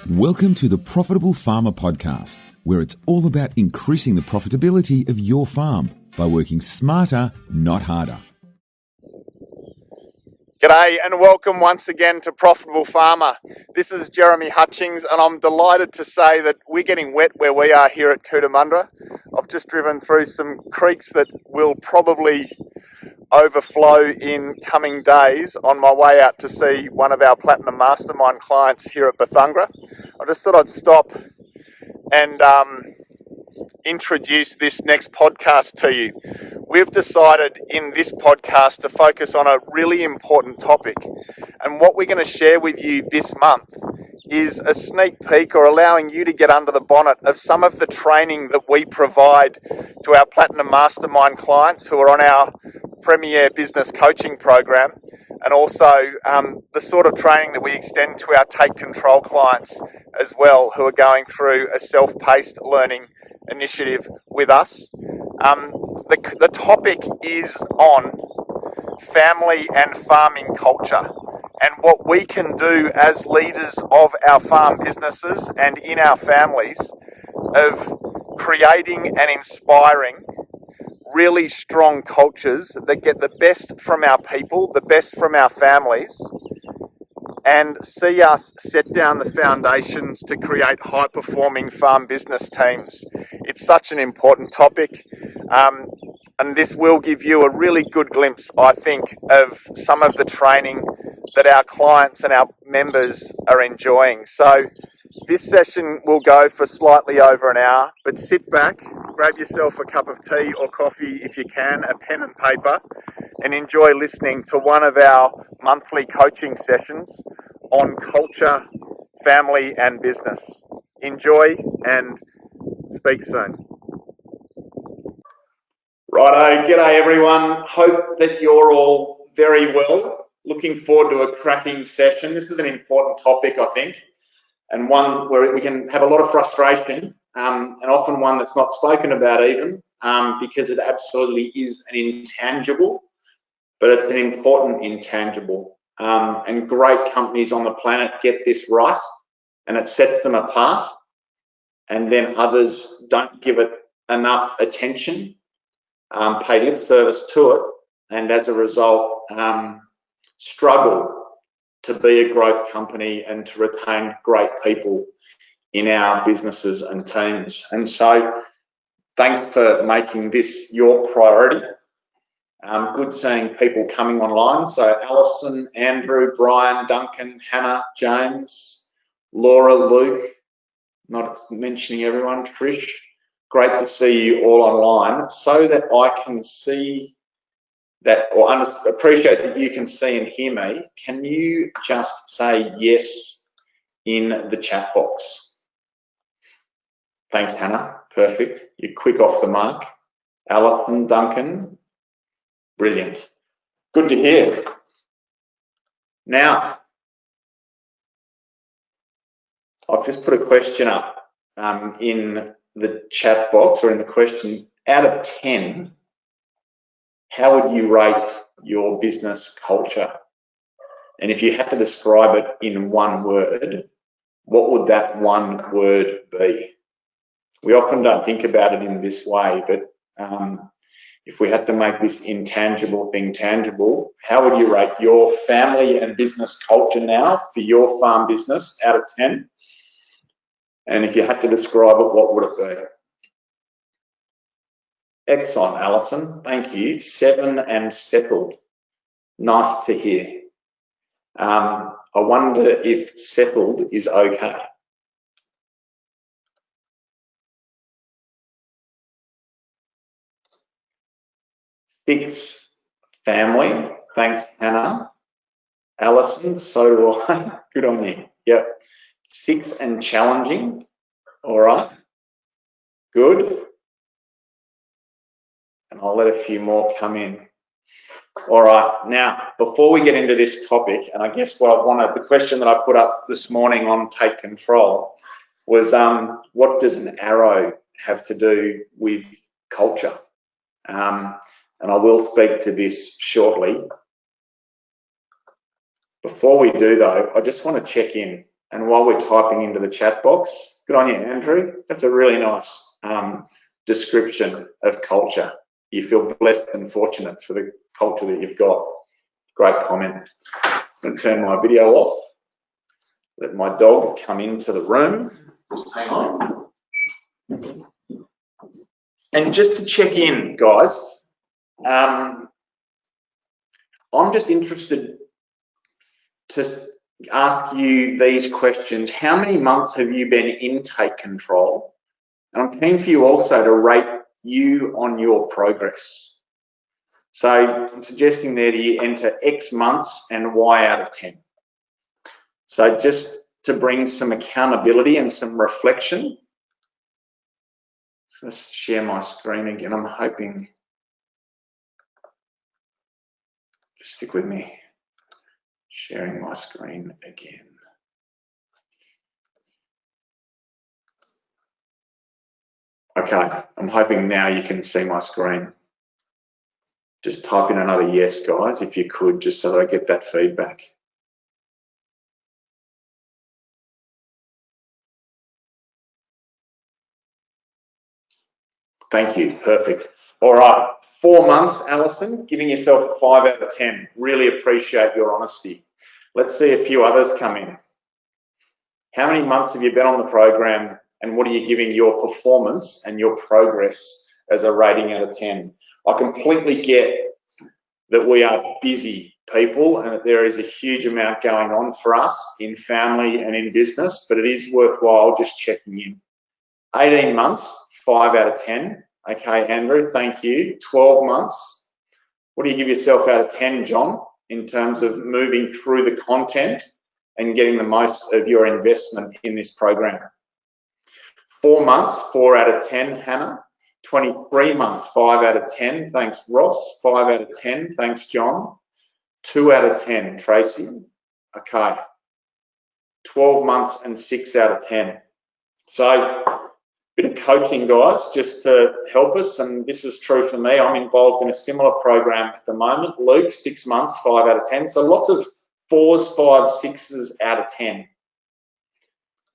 Welcome to the Profitable Farmer Podcast, where it's all about increasing the profitability of your farm by working smarter, not harder. G'day and welcome once again to Profitable Farmer. This is Jeremy Hutchings and I'm delighted to say that we're getting wet where we are here at Cootamundra. I've just driven through some creeks that will probably overflow in coming days on my way out to see one of our Platinum Mastermind clients here at Bethungra. I just thought I'd stop and introduce this next podcast to you. We've decided in this podcast to focus on a really important topic, and what we're going to share with you this month is a sneak peek, or allowing you to get under the bonnet of some of the training that we provide to our Platinum Mastermind clients who are on our Premier Business Coaching Program, and also the sort of training that we extend to our Take Control clients as well, who are going through a self-paced learning initiative with us. The topic is on family and farming culture, and what we can do as leaders of our farm businesses and in our families of creating and inspiring really strong cultures that get the best from our people, the best from our families, and see us set down the foundations to create high-performing farm business teams. It's such an important topic, and this will give you a really good glimpse, I think, of some of the training that our clients and our members are enjoying. So this session will go for slightly over an hour, but sit back, grab yourself a cup of tea or coffee if you can, a pen and paper, and enjoy listening to one of our monthly coaching sessions on culture, family and business. Enjoy and speak soon. Righto, g'day everyone. Hope that you're all very well. Looking forward to a cracking session. This is an important topic, I think, and one where we can have a lot of frustration, and often one that's not spoken about even, because it absolutely is an intangible, but it's an important intangible. And great companies on the planet get this right, and it sets them apart, and then others don't give it enough attention, pay lip service to it, and as a result struggle to be a growth company and to retain great people in our businesses and teams. And so thanks for making this your priority. Good seeing people coming online. So Alison, Andrew, Brian, Duncan, Hannah, James, Laura, Luke, not mentioning everyone, Trish. Great to see you all online, so that I can see that, or appreciate that you can see and hear me. Can you just say yes in the chat box? Thanks, Hannah. Perfect. You're quick off the mark. Alison, Duncan, brilliant. Good to hear. Now, I've just put a question up in the chat box, or in the question. Out of 10, how would you rate your business culture? And if you had to describe it in one word, what would that one word be? We often don't think about it in this way, but if we had to make this intangible thing tangible, how would you rate your family and business culture now for your farm business out of 10? And if you had to describe it, what would it be? Excellent, Alison. Thank you. 7 and settled. Nice to hear. I wonder if settled is okay. Six, family. Thanks, Hannah. Alison, so do I. Good on you. Yep. 6 and challenging. All right. Good. And I'll let a few more come in. All right, now, before we get into this topic, and I guess the question that I put up this morning on Take Control was, what does an arrow have to do with culture? And I will speak to this shortly. Before we do though, I just want to check in. And while we're typing into the chat box, good on you, Andrew. That's a really nice description of culture. You feel blessed and fortunate for the culture that you've got. Great comment. I'm going to turn my video off. Let my dog come into the room. Just hang on. And just to check in, guys, I'm just interested to ask you these questions. How many months have you been intake control? And I'm keen for you also to rate you on your progress. So I'm suggesting there that you enter X months and Y out of 10. So just to bring some accountability and some reflection, let's share my screen again. I'm hoping, just stick with me, sharing my screen again. Okay, I'm hoping now you can see my screen. Just type in another yes, guys, if you could, just so that I get that feedback. Thank you, perfect. All right, 4 months, Alison, giving yourself a 5 out of 10. Really appreciate your honesty. Let's see a few others come in. How many months have you been on the program, and what are you giving your performance and your progress as a rating out of 10? I completely get that we are busy people and that there is a huge amount going on for us in family and in business, but it is worthwhile just checking in. 18 months, 5 out of 10. Okay, Andrew, thank you. 12 months. What do you give yourself out of 10, John, in terms of moving through the content and getting the most of your investment in this program? 4 months, 4 out of 10, Hannah. 23 months, 5 out of 10. Thanks, Ross. 5 out of 10. Thanks, John. 2 out of 10, Tracy. Okay. 12 months and 6 out of 10. So, bit of coaching, guys, just to help us, and this is true for me. I'm involved in a similar program at the moment. Luke, 6 months, 5 out of 10. So lots of 4s, 5s, 6s out of 10.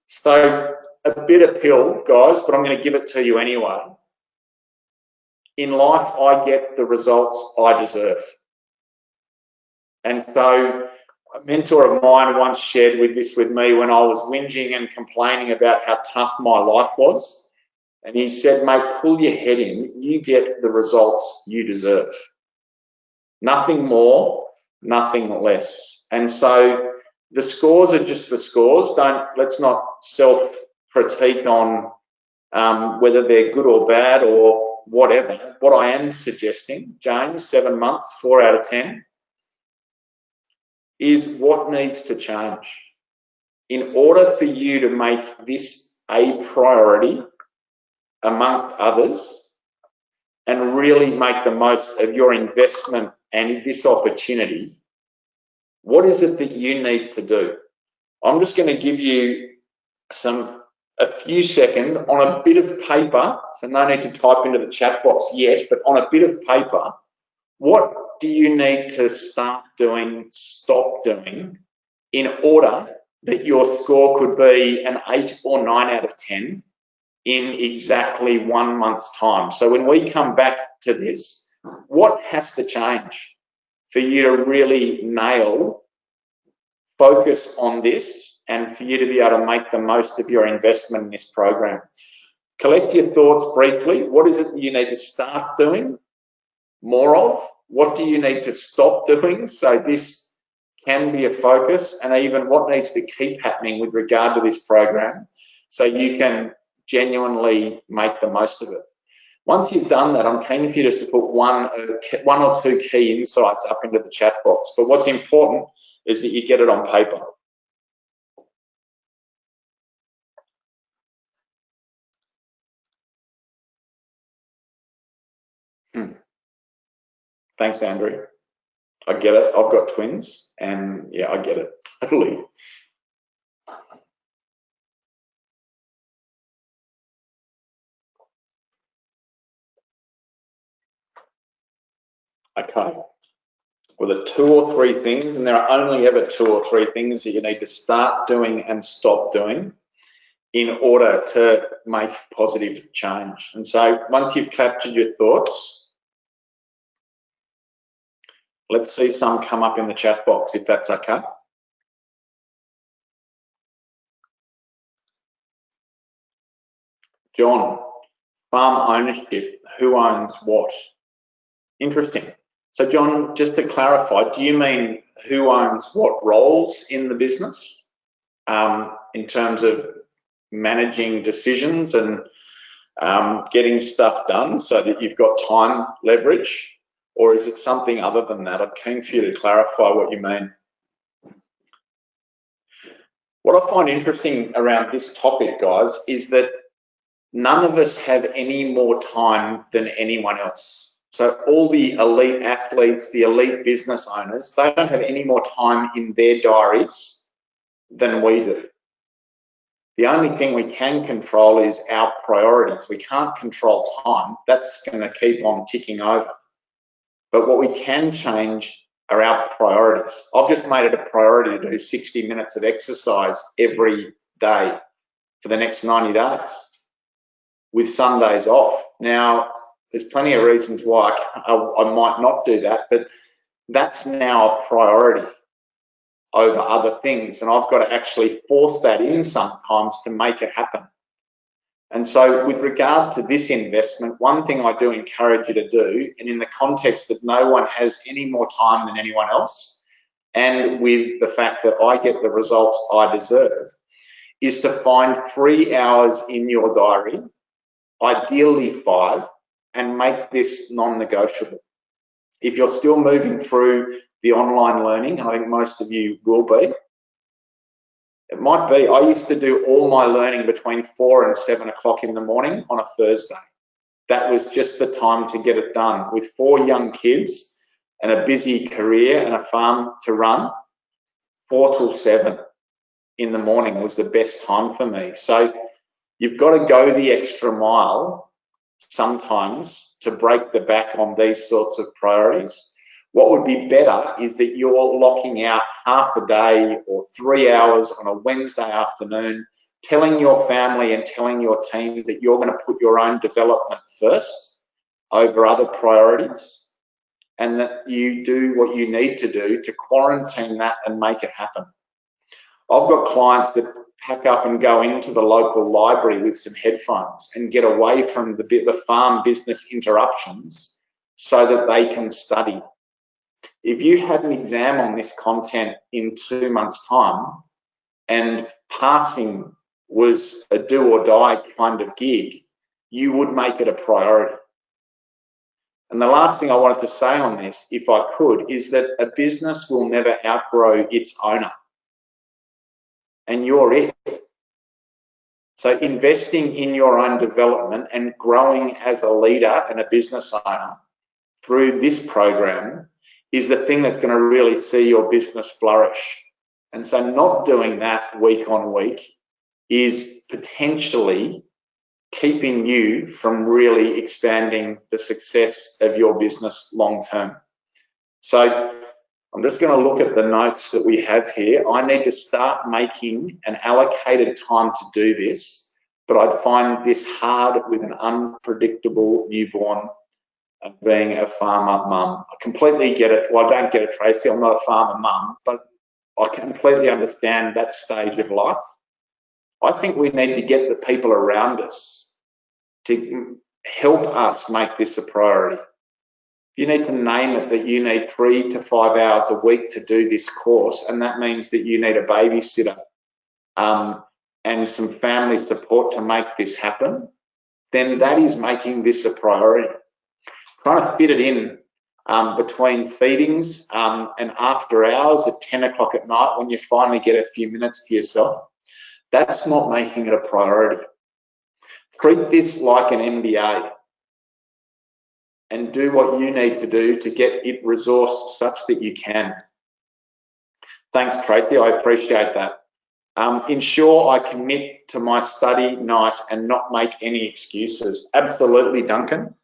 So a bitter pill, guys, but I'm going to give it to you anyway. In life, I get the results I deserve. And so a mentor of mine once shared this with me when I was whinging and complaining about how tough my life was. And he said, mate, pull your head in. You get the results you deserve. Nothing more, nothing less. And so the scores are just the scores. Let's not self-critique on whether they're good or bad or whatever. What I am suggesting, James, 7 months, 4 out of 10, is what needs to change. In order for you to make this a priority amongst others and really make the most of your investment and this opportunity, what is it that you need to do? I'm just going to give you a few seconds on a bit of paper, so no need to type into the chat box yet, but on a bit of paper, what do you need to start doing, stop doing, in order that your score could be an 8 or 9 out of 10 in exactly 1 month's time? So when we come back to this, what has to change for you to really focus on this, and for you to be able to make the most of your investment in this program? Collect your thoughts briefly. What is it you need to start doing more of? What do you need to stop doing so this can be a focus? And even what needs to keep happening with regard to this program so you can genuinely make the most of it? Once you've done that, I'm keen for you just to put one or two key insights up into the chat box. But what's important is that you get it on paper. Thanks, Andrew. I get it. I've got twins, and yeah, I get it totally. Okay. Well, the 2 or 3 things, and there are only ever 2 or 3 things that you need to start doing and stop doing in order to make positive change. And so once you've captured your thoughts, let's see some come up in the chat box, if that's okay. John, farm ownership, who owns what? Interesting. So John, just to clarify, do you mean who owns what roles in the business in terms of managing decisions and getting stuff done so that you've got time leverage? Or is it something other than that? I'm keen for you to clarify what you mean. What I find interesting around this topic, guys, is that none of us have any more time than anyone else. So all the elite athletes, the elite business owners, they don't have any more time in their diaries than we do. The only thing we can control is our priorities. We can't control time. That's going to keep on ticking over. But what we can change are our priorities. I've just made it a priority to do 60 minutes of exercise every day for the next 90 days with Sundays off. Now, there's plenty of reasons why I might not do that, but that's now a priority over other things. And I've got to actually force that in sometimes to make it happen. And so with regard to this investment, one thing I do encourage you to do, and in the context that no one has any more time than anyone else, and with the fact that I get the results I deserve, is to find 3 hours in your diary, ideally 5, and make this non-negotiable. If you're still moving through the online learning, and I think most of you will be, it might be, I used to do all my learning between 4 and 7 o'clock in the morning on a Thursday. That was just the time to get it done. With 4 young kids and a busy career and a farm to run, 4 till 7 in the morning was the best time for me. So you've got to go the extra mile sometimes to break the back on these sorts of priorities. What would be better is that you're locking out half a day or 3 hours on a Wednesday afternoon, telling your family and telling your team that you're going to put your own development first over other priorities, and that you do what you need to do to quarantine that and make it happen. I've got clients that pack up and go into the local library with some headphones and get away from the farm business interruptions so that they can study. If you had an exam on this content in 2 months' time and passing was a do or die kind of gig, you would make it a priority. And the last thing I wanted to say on this, if I could, is that a business will never outgrow its owner. And you're it. So investing in your own development and growing as a leader and a business owner through this program is the thing that's going to really see your business flourish. And so not doing that week on week is potentially keeping you from really expanding the success of your business long term. So I'm just going to look at the notes that we have here. I need to start making an allocated time to do this, but I find this hard with an unpredictable newborn and being a farmer mum. I completely get it. Well, I don't get it, Tracy. I'm not a farmer mum, but I completely understand that stage of life. I think we need to get the people around us to help us make this a priority. You need to name it that you need 3 to 5 hours a week to do this course, and that means that you need a babysitter and some family support to make this happen. Then that is making this a priority. Trying to fit it in between feedings and after hours at 10 o'clock at night when you finally get a few minutes to yourself, that's not making it a priority. Treat this like an MBA and do what you need to do to get it resourced such that you can. Thanks, Tracy, I appreciate that. Ensure I commit to my study night and not make any excuses. Absolutely, Duncan.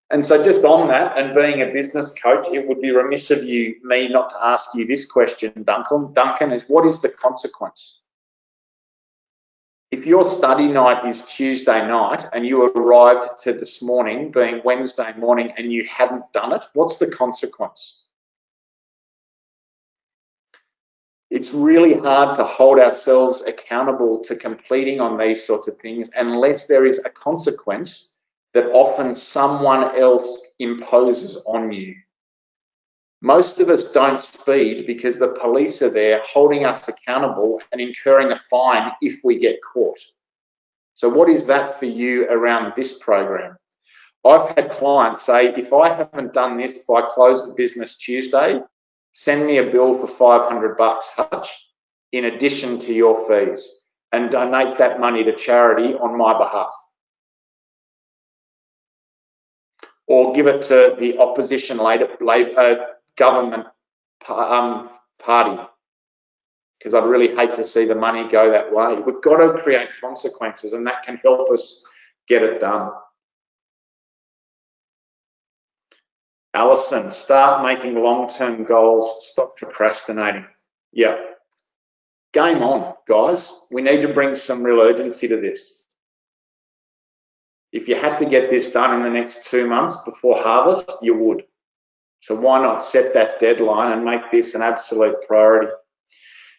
And so just on that, and being a business coach, it would be remiss of me not to ask you this question, Duncan, is what is the consequence? If your study night is Tuesday night and you arrived to this morning being Wednesday morning and you hadn't done it, what's the consequence? It's really hard to hold ourselves accountable to completing on these sorts of things unless there is a consequence that often someone else imposes on you. Most of us don't speed because the police are there holding us accountable and incurring a fine if we get caught. So what is that for you around this program? I've had clients say, if I haven't done this by close of business Tuesday, send me a bill for $500, Hutch, in addition to your fees, and donate that money to charity on my behalf. Or give it to the opposition government party, because I'd really hate to see the money go that way. We've got to create consequences, and that can help us get it done. Alison, start making long-term goals, stop procrastinating. Yeah. Game on, guys. We need to bring some real urgency to this. If you had to get this done in the next 2 months before harvest, you would. So why not set that deadline and make this an absolute priority?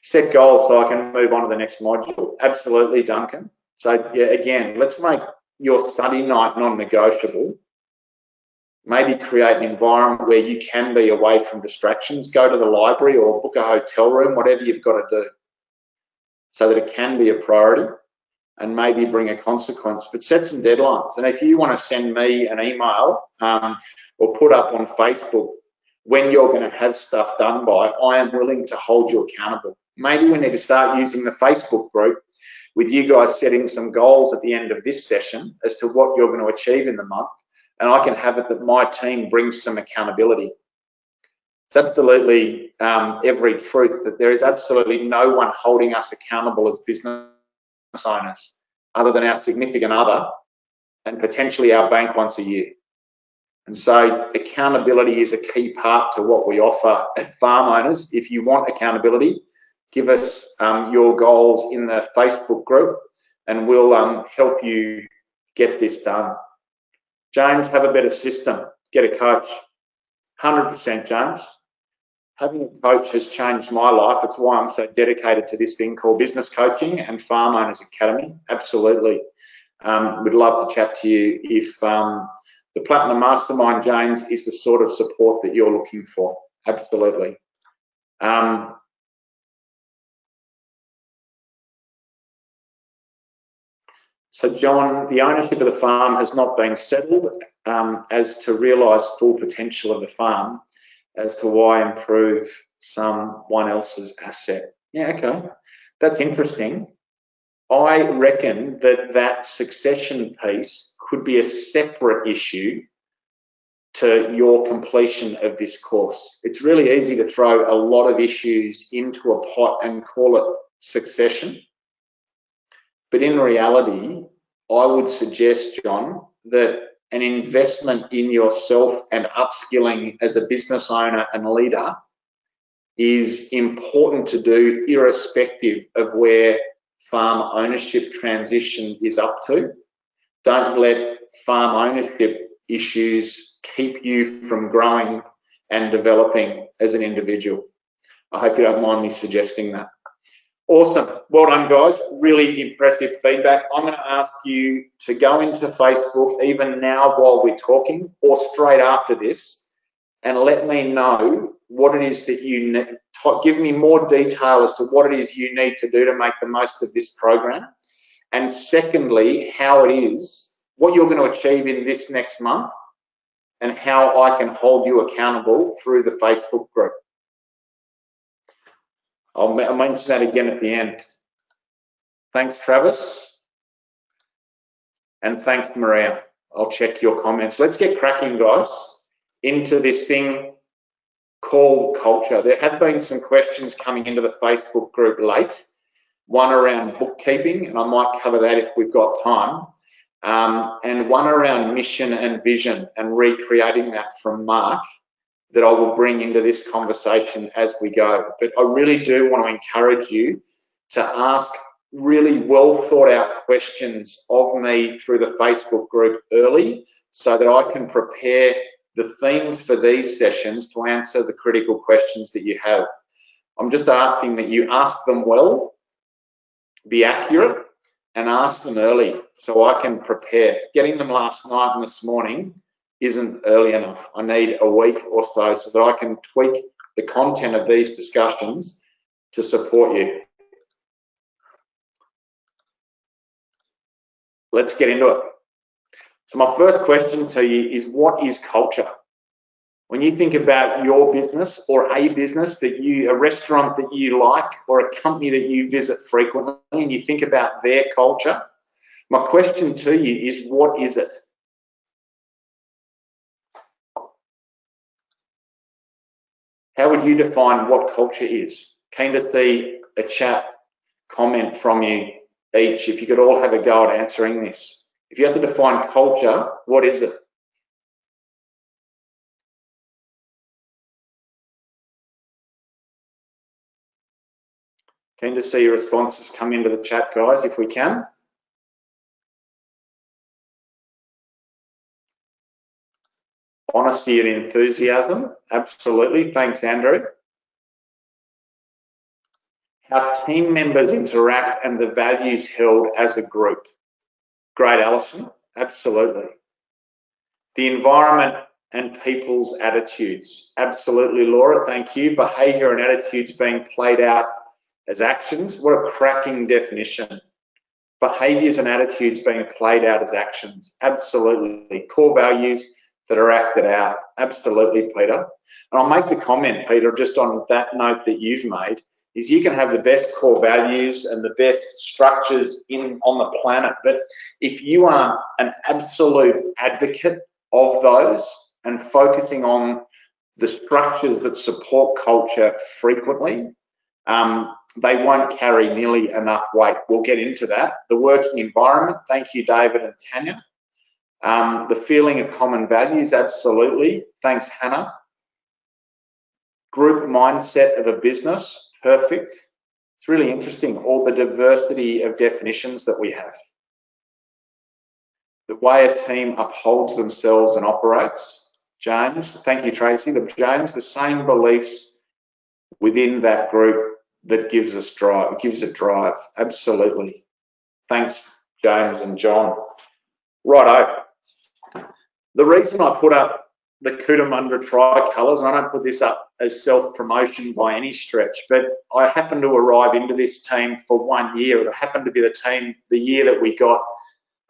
Set goals so I can move on to the next module. Absolutely, Duncan. So yeah, again, let's make your study night non-negotiable. Maybe create an environment where you can be away from distractions. Go to the library or book a hotel room, whatever you've got to do, so that it can be a priority, and maybe bring a consequence. But set some deadlines. And if you want to send me an email or put up on Facebook when you're going to have stuff done by, I am willing to hold you accountable. Maybe we need to start using the Facebook group with you guys setting some goals at the end of this session as to what you're going to achieve in the month. And I can have it that my team brings some accountability. It's absolutely every truth that there is absolutely no one holding us accountable as business owners other than our significant other and potentially our bank once a year. And so accountability is a key part to what we offer at Farm Owners. If you want accountability, give us your goals in the Facebook group and we'll help you get this done. James, have a better system. Get a coach. 100%, James. Having a coach has changed my life. It's why I'm so dedicated to this thing called business coaching and Farm Owners Academy. Absolutely. We'd love to chat to you if the Platinum Mastermind, James, is the sort of support that you're looking for. Absolutely. So, John, the ownership of the farm has not been settled as to realise full potential of the farm, as to why improve someone else's asset. Yeah, okay. That's interesting. I reckon that succession piece could be a separate issue to your completion of this course. It's really easy to throw a lot of issues into a pot and call it succession. But in reality, I would suggest, John, that an investment in yourself and upskilling as a business owner and leader is important to do irrespective of where farm ownership transition is up to. Don't let farm ownership issues keep you from growing and developing as an individual. I hope you don't mind me suggesting that. Awesome. Well done, guys. Really impressive feedback. I'm going to ask you to go into Facebook even now while we're talking or straight after this and let me know what it is that you need. Give me more detail as to what it is you need to do to make the most of this program. And secondly, how it is, what you're going to achieve in this next month and how I can hold you accountable through the Facebook group. I'll mention that again at the end. Thanks, Travis. And thanks, Maria. I'll check your comments. Let's get cracking, guys, into this thing called culture. There have been some questions coming into the Facebook group late, one around bookkeeping, and I might cover that if we've got time. and one around mission and vision and recreating that from Mark that I will bring into this conversation as we go. But I really do want to encourage you to ask really well thought out questions of me through the Facebook group early so that I can prepare the themes for these sessions to answer the critical questions that you have. I'm just asking that you ask them well, be accurate, and ask them early so I can prepare. Getting them last night and this morning isn't early enough. I need a week or so that I can tweak the content of these discussions to support you. Let's get into it. So my first question to you is, what is culture? When you think about your business or a business that a restaurant that you like or a company that you visit frequently and you think about their culture, my question to you is, what is it? How would you define what culture is? Keen to see a chat comment from you each. If you could all have a go at answering this. If you have to define culture, what is it? Keen to see your responses come into the chat, guys, if we can. Honesty and enthusiasm, absolutely. Thanks, Andrew. How team members interact and the values held as a group. Great, Alison, absolutely. The environment and people's attitudes, absolutely, Laura, thank you. Behaviour and attitudes being played out as actions, what a cracking definition. Behaviours and attitudes being played out as actions, absolutely. Core values that are acted out, absolutely, Peter. And I'll make the comment, Peter, just on that note that you've made, is you can have the best core values and the best structures on the planet, but if you aren't an absolute advocate of those and focusing on the structures that support culture frequently, they won't carry nearly enough weight. We'll get into that. The working environment, thank you, David and Tanya. The feeling of common values, absolutely. Thanks, Hannah. Group mindset of a business, perfect. It's really interesting, all the diversity of definitions that we have. The way a team upholds themselves and operates. James, thank you, Tracy. James, the same beliefs within that group that gives us drive, gives it drive, absolutely. Thanks, James and John. Righto. The reason I put up the Cootamundra tricolours, and I don't put this up as self-promotion by any stretch, but I happened to arrive into this team for 1 year. It happened to be the year that we got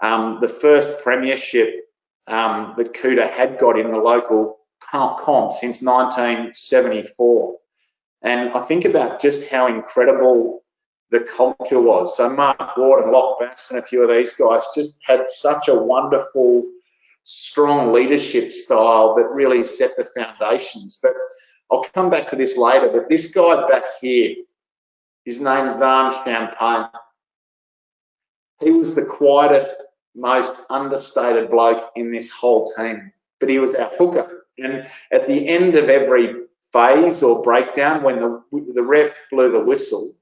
the first premiership that Cooter had got in the local comp since 1974. And I think about just how incredible the culture was. So Mark Ward and Locke Bass and a few of these guys just had such a wonderful, strong leadership style that really set the foundations. But I'll come back to this later, but this guy back here, his name's Zan Champagne. He was the quietest, most understated bloke in this whole team, but he was our hooker. And at the end of every phase or breakdown, when the ref blew the whistle,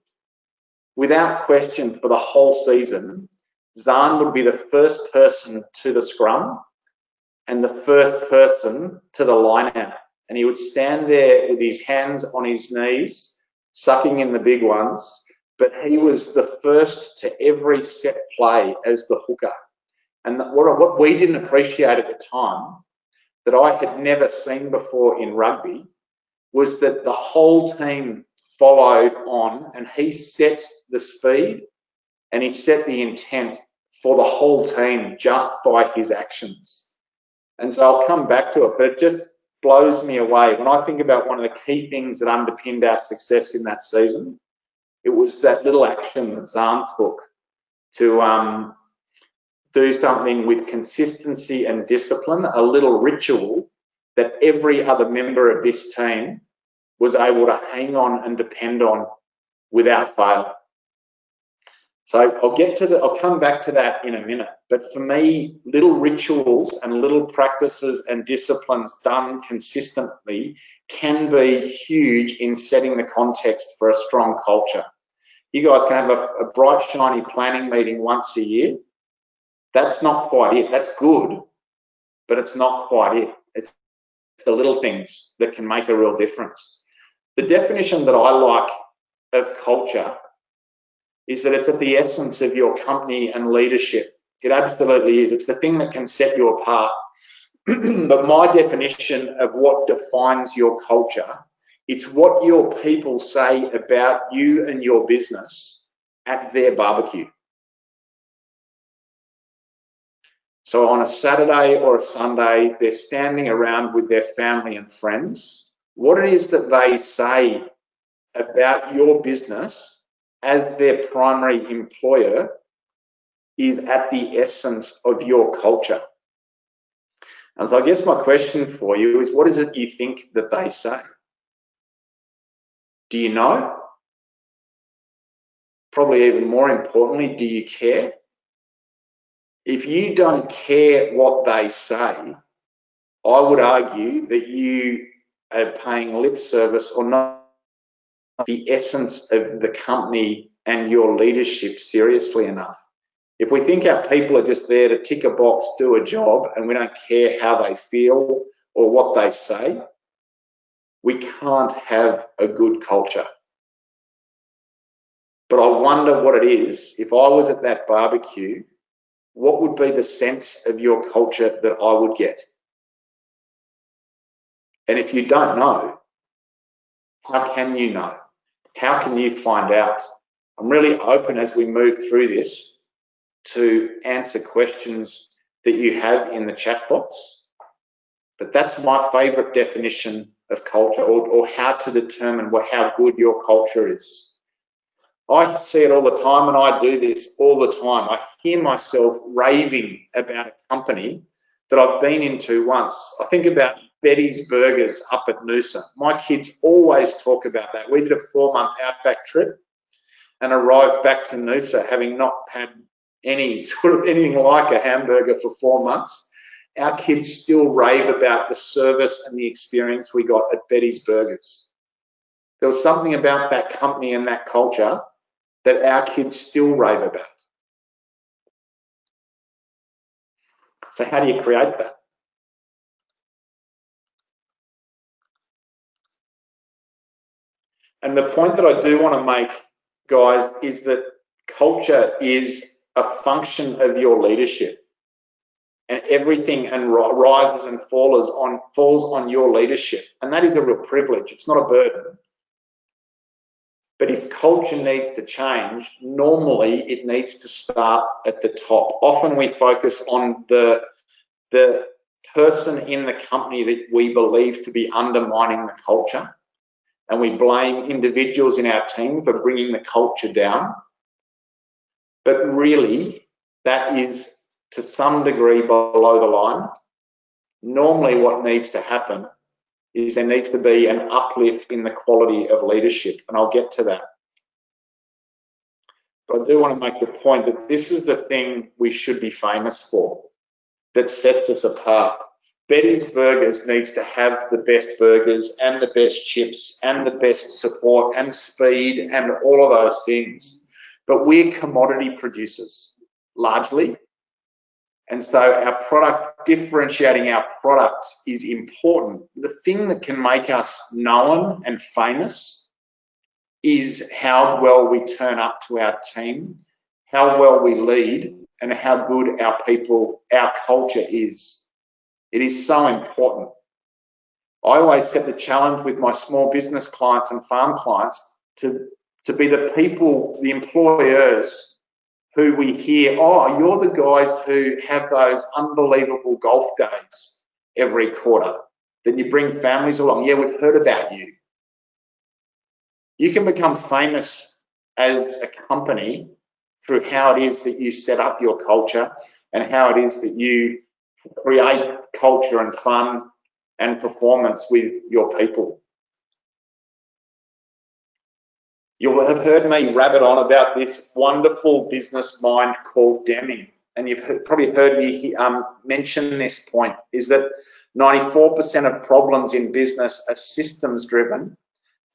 without question for the whole season, Zan would be the first person to the scrum and the first person to the line out. And he would stand there with his hands on his knees, sucking in the big ones, but he was the first to every set play as the hooker. And what we didn't appreciate at the time, that I had never seen before in rugby, was that the whole team followed on, and he set the speed and he set the intent for the whole team just by his actions. And so I'll come back to it, but it just blows me away. When I think about one of the key things that underpinned our success in that season, it was that little action that Zan took to do something with consistency and discipline, a little ritual that every other member of this team was able to hang on and depend on without fail. So I'll come back to that in a minute. But for me, little rituals and little practices and disciplines done consistently can be huge in setting the context for a strong culture. You guys can have a bright, shiny planning meeting once a year. That's not quite it. That's good, but it's not quite it. It's the little things that can make a real difference. The definition that I like of culture is that it's at the essence of your company and leadership. It absolutely is. It's the thing that can set you apart. But my definition of what defines your culture, it's what your people say about you and your business at their barbecue. So on a Saturday or a Sunday, they're standing around with their family and friends. What it is that they say about your business as their primary employer is at the essence of your culture. And so I guess my question for you is, what is it you think that they say? Do you know? Probably even more importantly, do you care? If you don't care what they say, I would argue that you are paying lip service or not the essence of the company and your leadership seriously enough. If we think our people are just there to tick a box, do a job, and we don't care how they feel or what they say, we can't have a good culture. But I wonder what it is, if I was at that barbecue, what would be the sense of your culture that I would get? And if you don't know, how can you know? How can you find out? I'm really open as we move through this to answer questions that you have in the chat box. But that's my favorite definition of culture, or how to determine how good your culture is. I see it all the time, and I do this all the time. I hear myself raving about a company that I've been into once. I think about Betty's Burgers up at Noosa. My kids always talk about that. We did a 4-month outback trip and arrived back to Noosa having not had anything like a hamburger for 4 months. Our kids still rave about the service and the experience we got at Betty's Burgers. There was something about that company and that culture that our kids still rave about. So how do you create that? And the point that I do want to make, guys, is that culture is a function of your leadership. And everything rises and falls on your leadership. And that is a real privilege. It's not a burden. But if culture needs to change, normally it needs to start at the top. Often we focus on the person in the company that we believe to be undermining the culture. And we blame individuals in our team for bringing the culture down. But really, that is to some degree below the line. Normally what needs to happen is there needs to be an uplift in the quality of leadership, and I'll get to that. But I do want to make the point that this is the thing we should be famous for, that sets us apart. Betty's Burgers needs to have the best burgers and the best chips and the best support and speed and all of those things. But we're commodity producers, largely. And so our product, differentiating our product is important. The thing that can make us known and famous is how well we turn up to our team, how well we lead, and how good our people, our culture is. It is so important. I always set the challenge with my small business clients and farm clients to be the people, the employers, who we hear, oh, you're the guys who have those unbelievable golf days every quarter. Then you bring families along. Yeah, we've heard about you. You can become famous as a company through how it is that you set up your culture and how it is that you create culture and fun and performance with your people. You'll have heard me rabbit on about this wonderful business mind called Deming. And you've probably heard me mention this point, is that 94% of problems in business are systems driven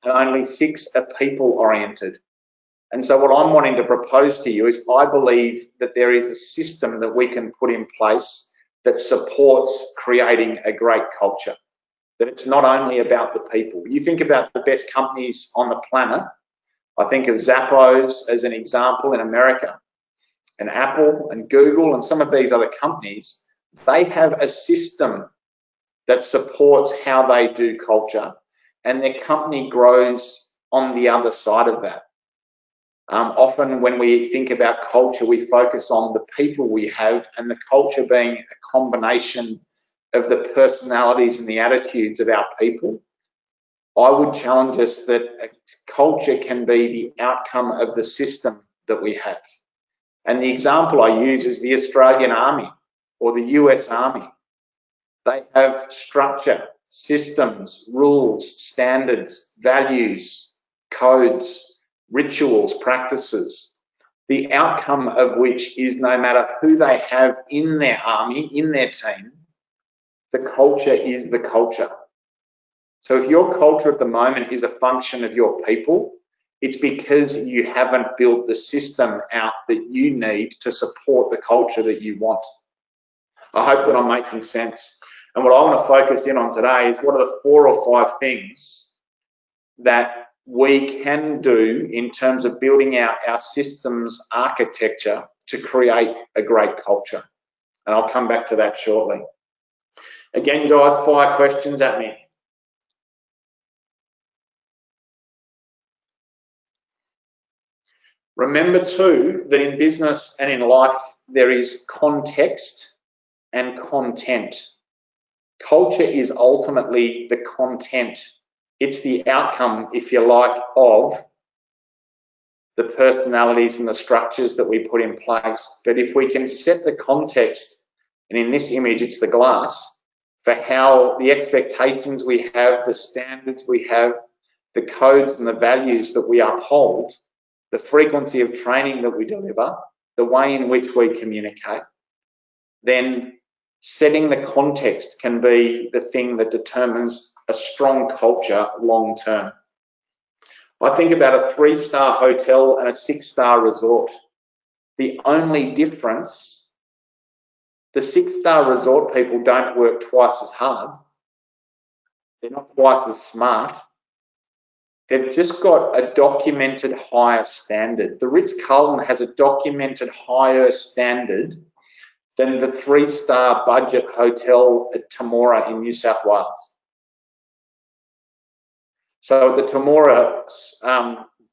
and only 6 are people oriented. And so what I'm wanting to propose to you is I believe that there is a system that we can put in place that supports creating a great culture, that it's not only about the people. You think about the best companies on the planet. I think of Zappos as an example in America, and Apple and Google and some of these other companies. They have a system that supports how they do culture, and their company grows on the other side of that. Often when we think about culture, we focus on the people we have, and the culture being a combination of the personalities and the attitudes of our people. I would challenge us that a culture can be the outcome of the system that we have. And the example I use is the Australian Army or the US Army. They have structure, systems, rules, standards, values, codes, rituals, practices, the outcome of which is no matter who they have in their army, in their team, the culture is the culture. So if your culture at the moment is a function of your people, it's because you haven't built the system out that you need to support the culture that you want. I hope that I'm making sense. And what I want to focus in on today is what are the 4 or 5 things that we can do in terms of building out our systems architecture to create a great culture. And I'll come back to that shortly. Again, guys, fire questions at me. Remember too that in business and in life, there is context and content. Culture is ultimately the content. It's the outcome, if you like, of the personalities and the structures that we put in place. But if we can set the context, and in this image, it's the glass, for how the expectations we have, the standards we have, the codes and the values that we uphold, the frequency of training that we deliver, the way in which we communicate, then setting the context can be the thing that determines a strong culture long term. I think about a 3-star hotel and a 6-star resort. The only difference, the 6-star resort people don't work twice as hard. They're not twice as smart. They've just got a documented higher standard. The RitzCarlton has a documented higher standard than the 3-star budget hotel at Temora in New South Wales. So at the Temora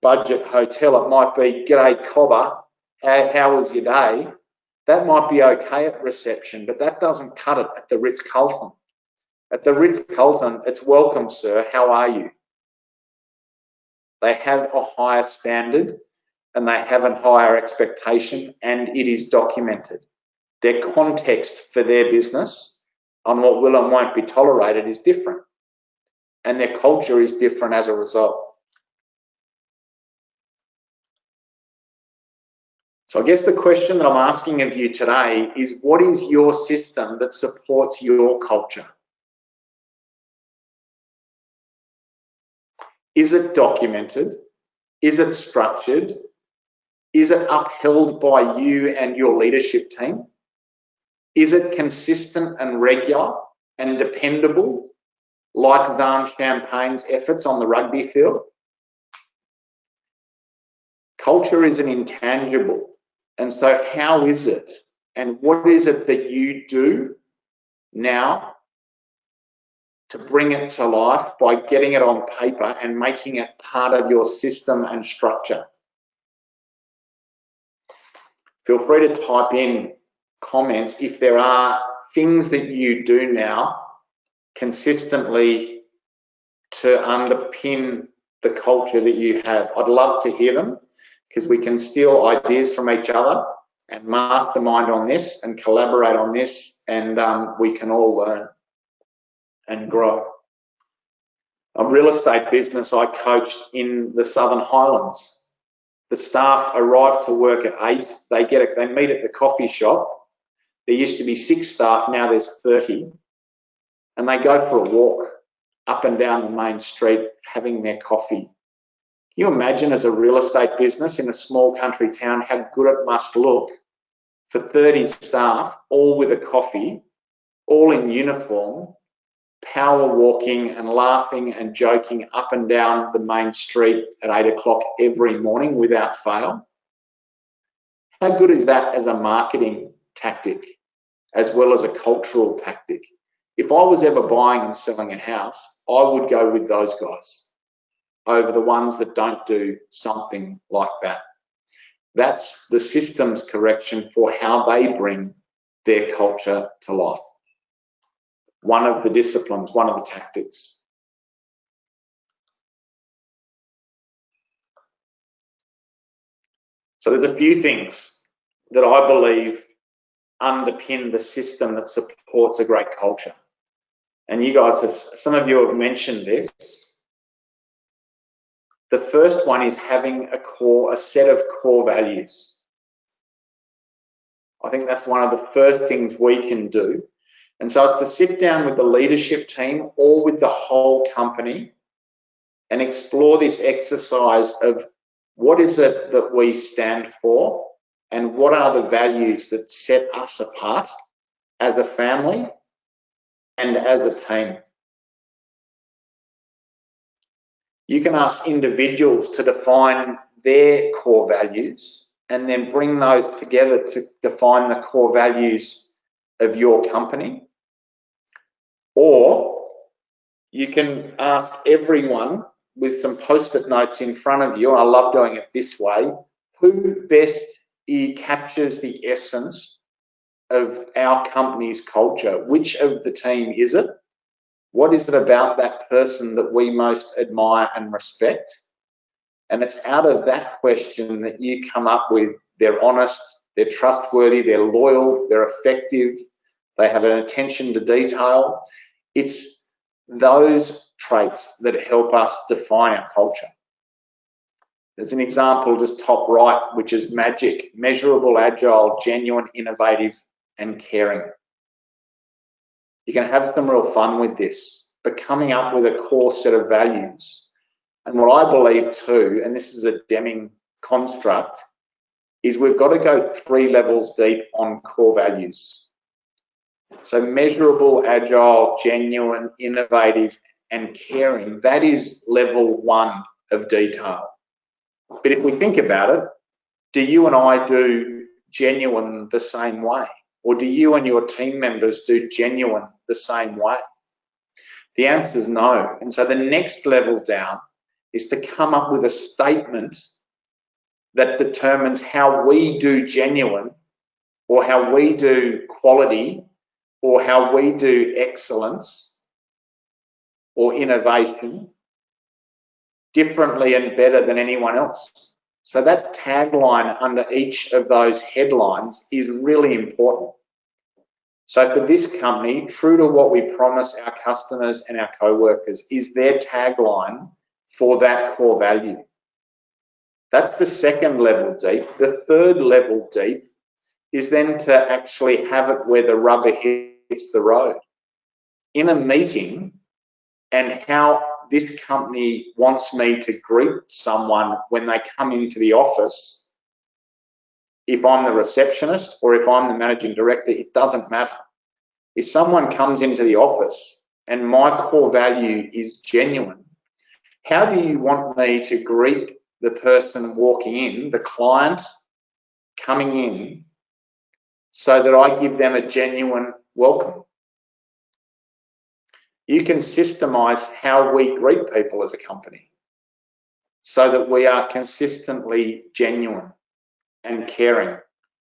budget hotel, it might be, "G'day Cobber, how was your day?" That might be okay at reception, but that doesn't cut it at the RitzCarlton. At the RitzCarlton, it's, "Welcome, sir, how are you?" They have a higher standard and they have a higher expectation, and it is documented. Their context for their business on what will and won't be tolerated is different, and their culture is different as a result. So I guess the question that I'm asking of you today is, what is your system that supports your culture? Is it documented? Is it structured? Is it upheld by you and your leadership team? Is it consistent and regular and dependable, like Zan Champagne's efforts on the rugby field? Culture is an intangible. And so how is it? And what is it that you do now to bring it to life by getting it on paper and making it part of your system and structure? Feel free to type in comments if there are things that you do now consistently to underpin the culture that you have. I'd love to hear them, because we can steal ideas from each other and mastermind on this and collaborate on this, and we can all learn and grow. A real estate business I coached in the Southern Highlands. The staff arrive to work at 8. They meet at the coffee shop. There used to be 6 staff, now there's 30. And they go for a walk up and down the main street having their coffee. Can you imagine, as a real estate business in a small country town, how good it must look for 30 staff, all with a coffee, all in uniform, power walking and laughing and joking up and down the main street at 8 o'clock every morning without fail? How good is that as a marketing tactic as well as a cultural tactic? If I was ever buying and selling a house, I would go with those guys over the ones that don't do something like that. That's the systems correction for how they bring their culture to life. One of the disciplines, one of the tactics. So there's a few things that I believe underpin the system that supports a great culture. And you guys have, some of you have mentioned this. The first one is having a set of core values. I think that's one of the first things we can do. And so it's to sit down with the leadership team or with the whole company and explore this exercise of what is it that we stand for and what are the values that set us apart as a family and as a team. You can ask individuals to define their core values and then bring those together to define the core values of your company. Or you can ask everyone with some post-it notes in front of you, and I love doing it this way, who best captures the essence of our company's culture? Which of the team is it? What is it about that person that we most admire and respect? And it's out of that question that you come up with, they're honest, they're trustworthy, they're loyal, they're effective, they have an attention to detail. It's those traits that help us define our culture. There's an example just top right, which is magic: measurable, agile, genuine, innovative, and caring. You can have some real fun with this, but coming up with a core set of values. And what I believe too, and this is a Deming construct, is we've got to go 3 levels deep on core values. So measurable, agile, genuine, innovative, and caring, that is level 1 of detail. But if we think about it, do you and I do genuine the same way? Or do you and your team members do genuine the same way? The answer is no. And so the next level down is to come up with a statement that determines how we do genuine, or how we do quality, or how we do excellence or innovation differently and better than anyone else. So that tagline under each of those headlines is really important. So for this company, true to what we promise our customers and our co-workers is their tagline for that core value. That's the second level deep. The third level deep is then to actually have it where the rubber hits the road. In a meeting, and how this company wants me to greet someone when they come into the office, if I'm the receptionist or if I'm the managing director, it doesn't matter. If someone comes into the office and my core value is genuine, how do you want me to greet the person walking in, the client coming in, so that I give them a genuine welcome? You can systemize how we greet people as a company so that we are consistently genuine and caring.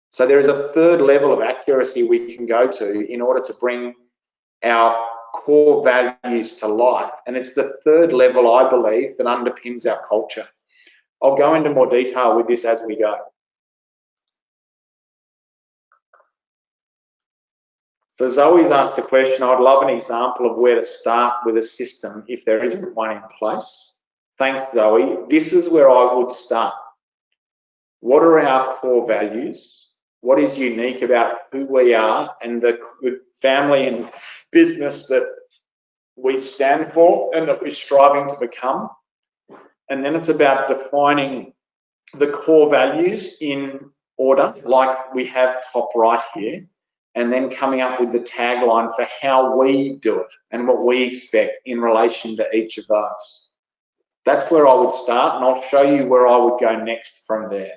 So there is a third level of accuracy we can go to in order to bring our core values to life. And it's the third level, I believe, that underpins our culture. I'll go into more detail with this as we go. So Zoe's asked a question. I'd love an example of where to start with a system if there isn't one in place. Thanks, Zoe. This is where I would start. What are our core values? What is unique about who we are and the family and business that we stand for and that we're striving to become? And then it's about defining the core values in order, like we have top right here, and then coming up with the tagline for how we do it and what we expect in relation to each of those. That's where I would start, and I'll show you where I would go next from there.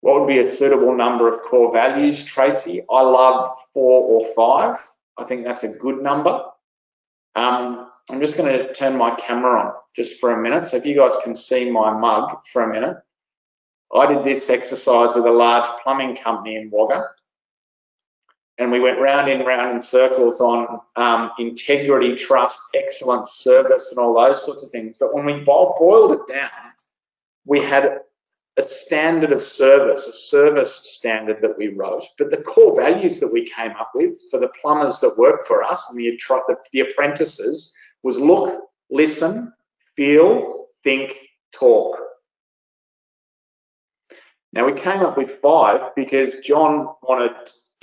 What would be a suitable number of core values, Tracy? I love 4 or 5. I think that's a good number. I'm just going to turn my camera on just for a minute, so if you guys can see my mug for a minute. I did this exercise with a large plumbing company in Wagga, and we went round in circles on integrity, trust, excellence, service, and all those sorts of things. But when we boiled it down, we had a standard of service, a service standard that we wrote, but the core values that we came up with for the plumbers that work for us and the apprentices was look, listen, feel, think, talk. Now we came up with 5 because John wanted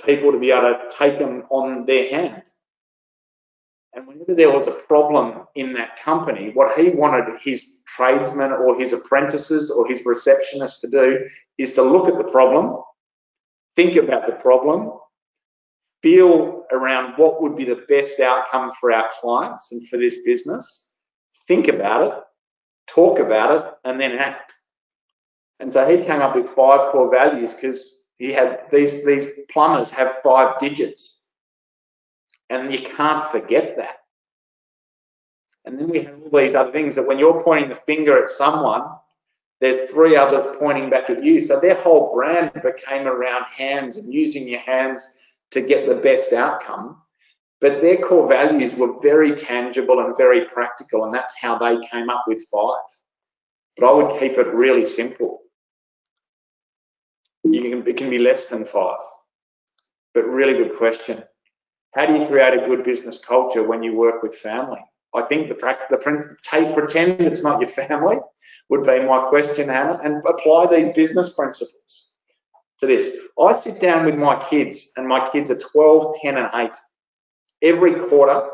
people to be able to take them on their hand. And whenever there was a problem in that company, what he wanted his tradesmen or his apprentices or his receptionists to do is to look at the problem, think about the problem, feel around what would be the best outcome for our clients and for this business, think about it, talk about it, and then act. And so he came up with 5 core values because he had these plumbers have 5 digits. And you can't forget that. And then we have all these other things that when you're pointing the finger at someone, there's 3 others pointing back at you. So their whole brand became around hands and using your hands to get the best outcome. But their core values were very tangible and very practical, and that's how they came up with 5. But I would keep it really simple. It can be less than 5. But really good question. How do you create a good business culture when you work with family? I think pretend it's not your family would be my question, Hannah, and apply these business principles to this. I sit down with my kids, and my kids are 12, 10, and 8. Every quarter,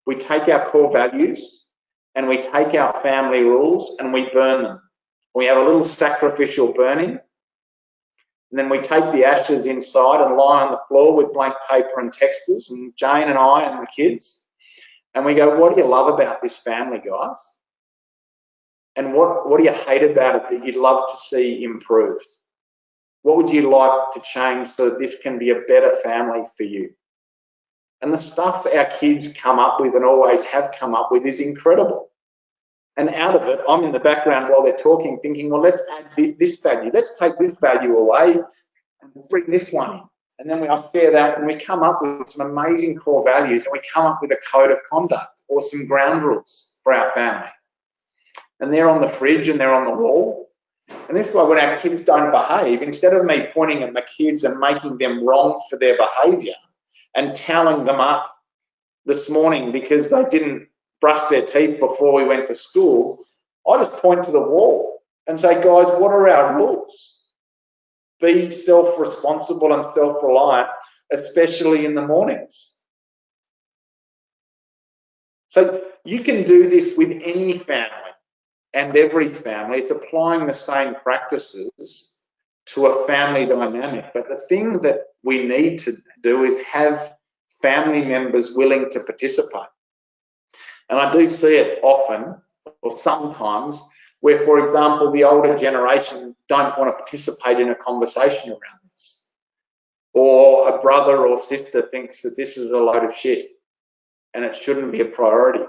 we take our core values and we take our family rules and we burn them. We have a little sacrificial burning. And then we take the ashes inside and lie on the floor with blank paper and texters, and Jane and I and the kids. And we go, what do you love about this family, guys? And what do you hate about it that you'd love to see improved? What would you like to change so that this can be a better family for you? And the stuff our kids come up with and always have come up with is incredible. And out of it, I'm in the background while they're talking, thinking, well, let's add this value. Let's take this value away and bring this one in. And then I share that and we come up with some amazing core values, and we come up with a code of conduct or some ground rules for our family. And they're on the fridge and they're on the wall. And this way, when our kids don't behave, instead of me pointing at my kids and making them wrong for their behaviour and toweling them up this morning because they didn't brush their teeth before we went to school, I just point to the wall and say, guys, what are our rules? Be self-responsible and self-reliant, especially in the mornings. So you can do this with any family and every family. It's applying the same practices to a family dynamic. But the thing that we need to do is have family members willing to participate. And I do see it often, or sometimes, where, for example, the older generation don't want to participate in a conversation around this. Or a brother or sister thinks that this is a load of shit and it shouldn't be a priority.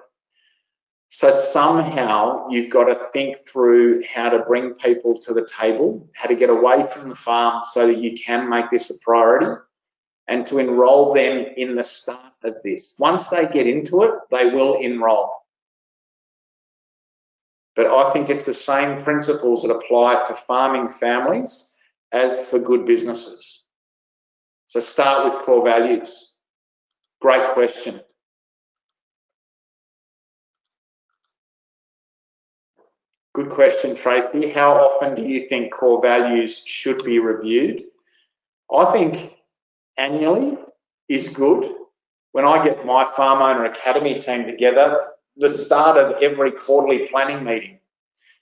So somehow you've got to think through how to bring people to the table, how to get away from the farm so that you can make this a priority, and to enroll them in the start of this. Once they get into it, they will enroll. But I think it's the same principles that apply for farming families as for good businesses. So start with core values. Great question. Good question, Tracy. How often do you think core values should be reviewed? I think annually is good. When I get my Farm Owner Academy team together, the start of every quarterly planning meeting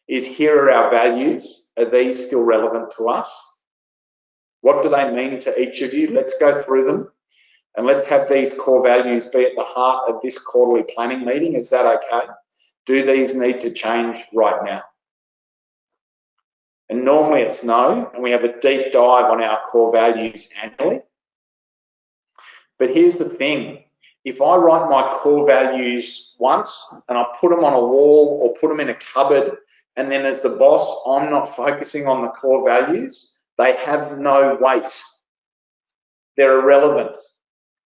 is, here are our values. Are these still relevant to us? What do they mean to each of you? Let's go through them and let's have these core values be at the heart of this quarterly planning meeting. Is that okay? Do these need to change right now? And normally it's no, and we have a deep dive on our core values annually. But here's the thing. If I write my core values once and I put them on a wall or put them in a cupboard, and then as the boss, I'm not focusing on the core values, they have no weight. They're irrelevant.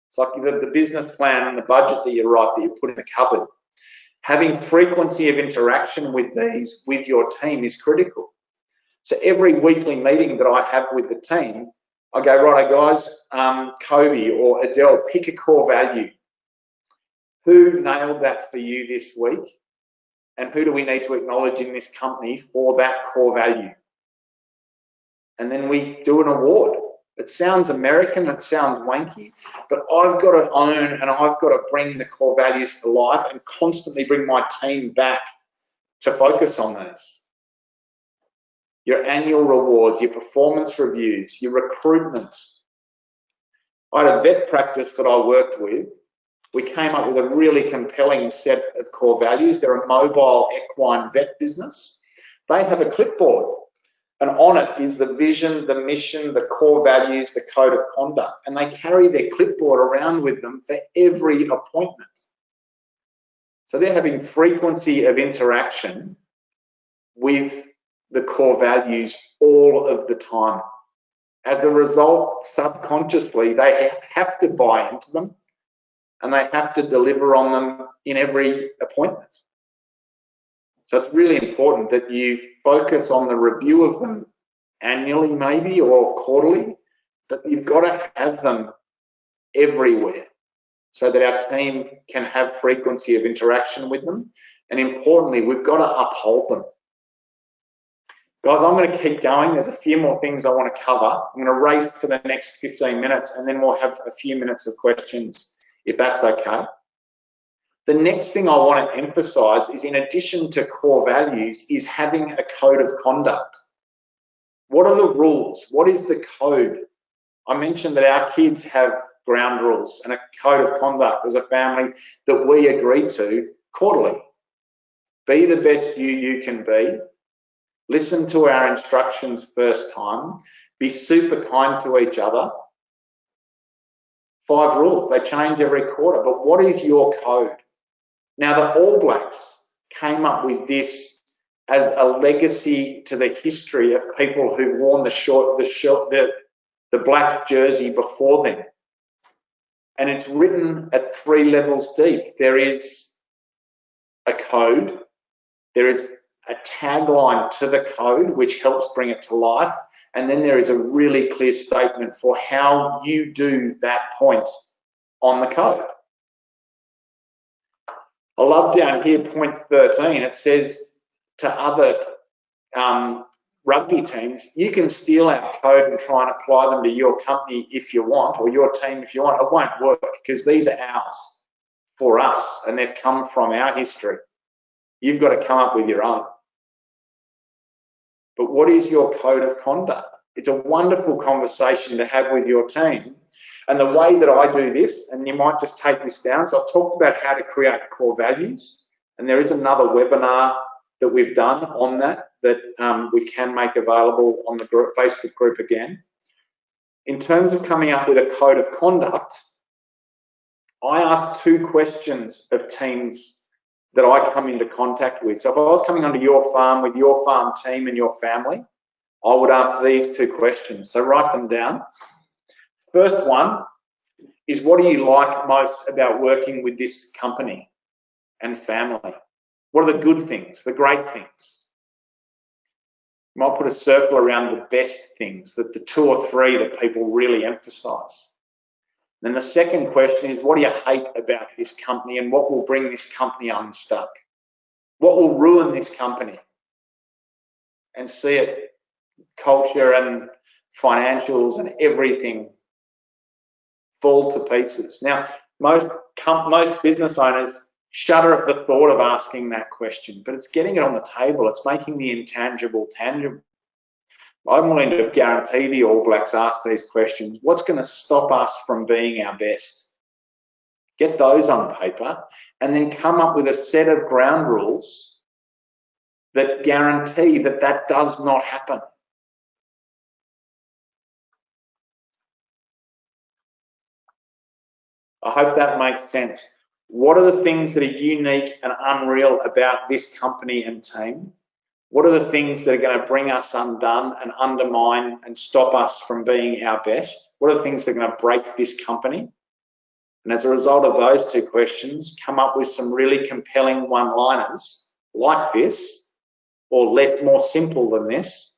It's like the business plan and the budget that you write that you put in the cupboard. Having frequency of interaction with these with your team is critical. So every weekly meeting that I have with the team, I go, right, guys, Kobe or Adele, pick a core value. Who nailed that for you this week? And who do we need to acknowledge in this company for that core value? And then we do an award. It sounds American, it sounds wanky, but I've got to own and I've got to bring the core values to life and constantly bring my team back to focus on those. Your annual rewards, your performance reviews, your recruitment. I had a vet practice that I worked with. We came up with a really compelling set of core values. They're a mobile equine vet business. They have a clipboard, and on it is the vision, the mission, the core values, the code of conduct, and they carry their clipboard around with them for every appointment. So they're having frequency of interaction with the core values all of the time. As a result, subconsciously, they have to buy into them and they have to deliver on them in every appointment. So it's really important that you focus on the review of them annually maybe or quarterly, but you've got to have them everywhere so that our team can have frequency of interaction with them. And importantly, we've got to uphold them. Guys, I'm going to keep going. There's a few more things I want to cover. I'm going to race for the next 15 minutes and then we'll have a few minutes of questions, if that's okay. The next thing I want to emphasize is, in addition to core values, is having a code of conduct. What are the rules? What is the code? I mentioned that our kids have ground rules and a code of conduct as a family that we agree to quarterly. Be the best you can be. Listen to our instructions first time. Be super kind to each other. 5 rules. They change every quarter. But what is your code? Now, the All Blacks came up with this as a legacy to the history of people who've worn the black jersey before them. And it's written at 3 levels deep. There is a code. There is a tagline to the code, which helps bring it to life. And then there is a really clear statement for how you do that point on the code. I love down here, point 13, it says to other rugby teams, you can steal our code and try and apply them to your company if you want, or your team if you want. It won't work because these are ours for us and they've come from our history. You've got to come up with your own. But what is your code of conduct? It's a wonderful conversation to have with your team. And the way that I do this, and you might just take this down, so I've talked about how to create core values, and there is another webinar that we've done on that we can make available on the Facebook group again. In terms of coming up with a code of conduct, I ask 2 questions of teams that I come into contact with. So if I was coming onto your farm with your farm team and your family, I would ask these 2 questions. So write them down. First one is, what do you like most about working with this company and family? What are the good things, the great things? You might put a circle around the best things, the 2 or 3 that people really emphasize. Then the second question is, what do you hate about this company and what will bring this company unstuck? What will ruin this company? And see it, culture and financials and everything fall to pieces. Now, most business owners shudder at the thought of asking that question, but it's getting it on the table. It's making the intangible tangible. I'm willing to guarantee the All Blacks ask these questions. What's going to stop us from being our best? Get those on paper and then come up with a set of ground rules that guarantee that that does not happen. I hope that makes sense. What are the things that are unique and unreal about this company and team? What are the things that are going to bring us undone and undermine and stop us from being our best? What are the things that are going to break this company? And as a result of those 2 questions, come up with some really compelling one-liners like this, or more simple than this,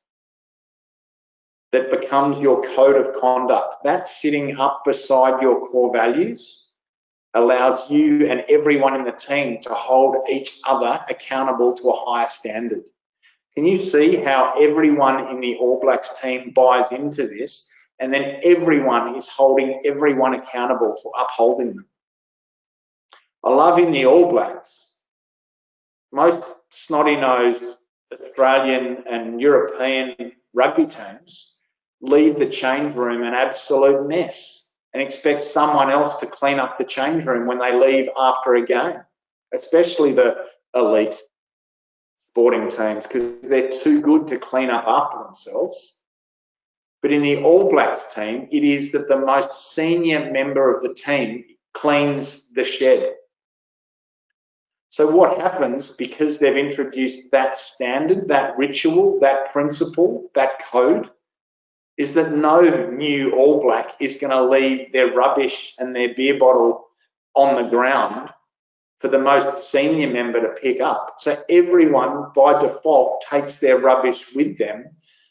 that becomes your code of conduct. That's sitting up beside your core values, allows you and everyone in the team to hold each other accountable to a higher standard. Can you see how everyone in the All Blacks team buys into this, and then everyone is holding everyone accountable to upholding them? I love in the All Blacks, most snotty-nosed Australian and European rugby teams leave the change room an absolute mess and expect someone else to clean up the change room when they leave after a game, especially the elite sporting teams, because they're too good to clean up after themselves. But in the All Blacks team, it is that the most senior member of the team cleans the shed. So what happens, because they've introduced that standard, that ritual, that principle, that code, is that no new All Black is going to leave their rubbish and their beer bottle on the ground for the most senior member to pick up. So everyone by default takes their rubbish with them,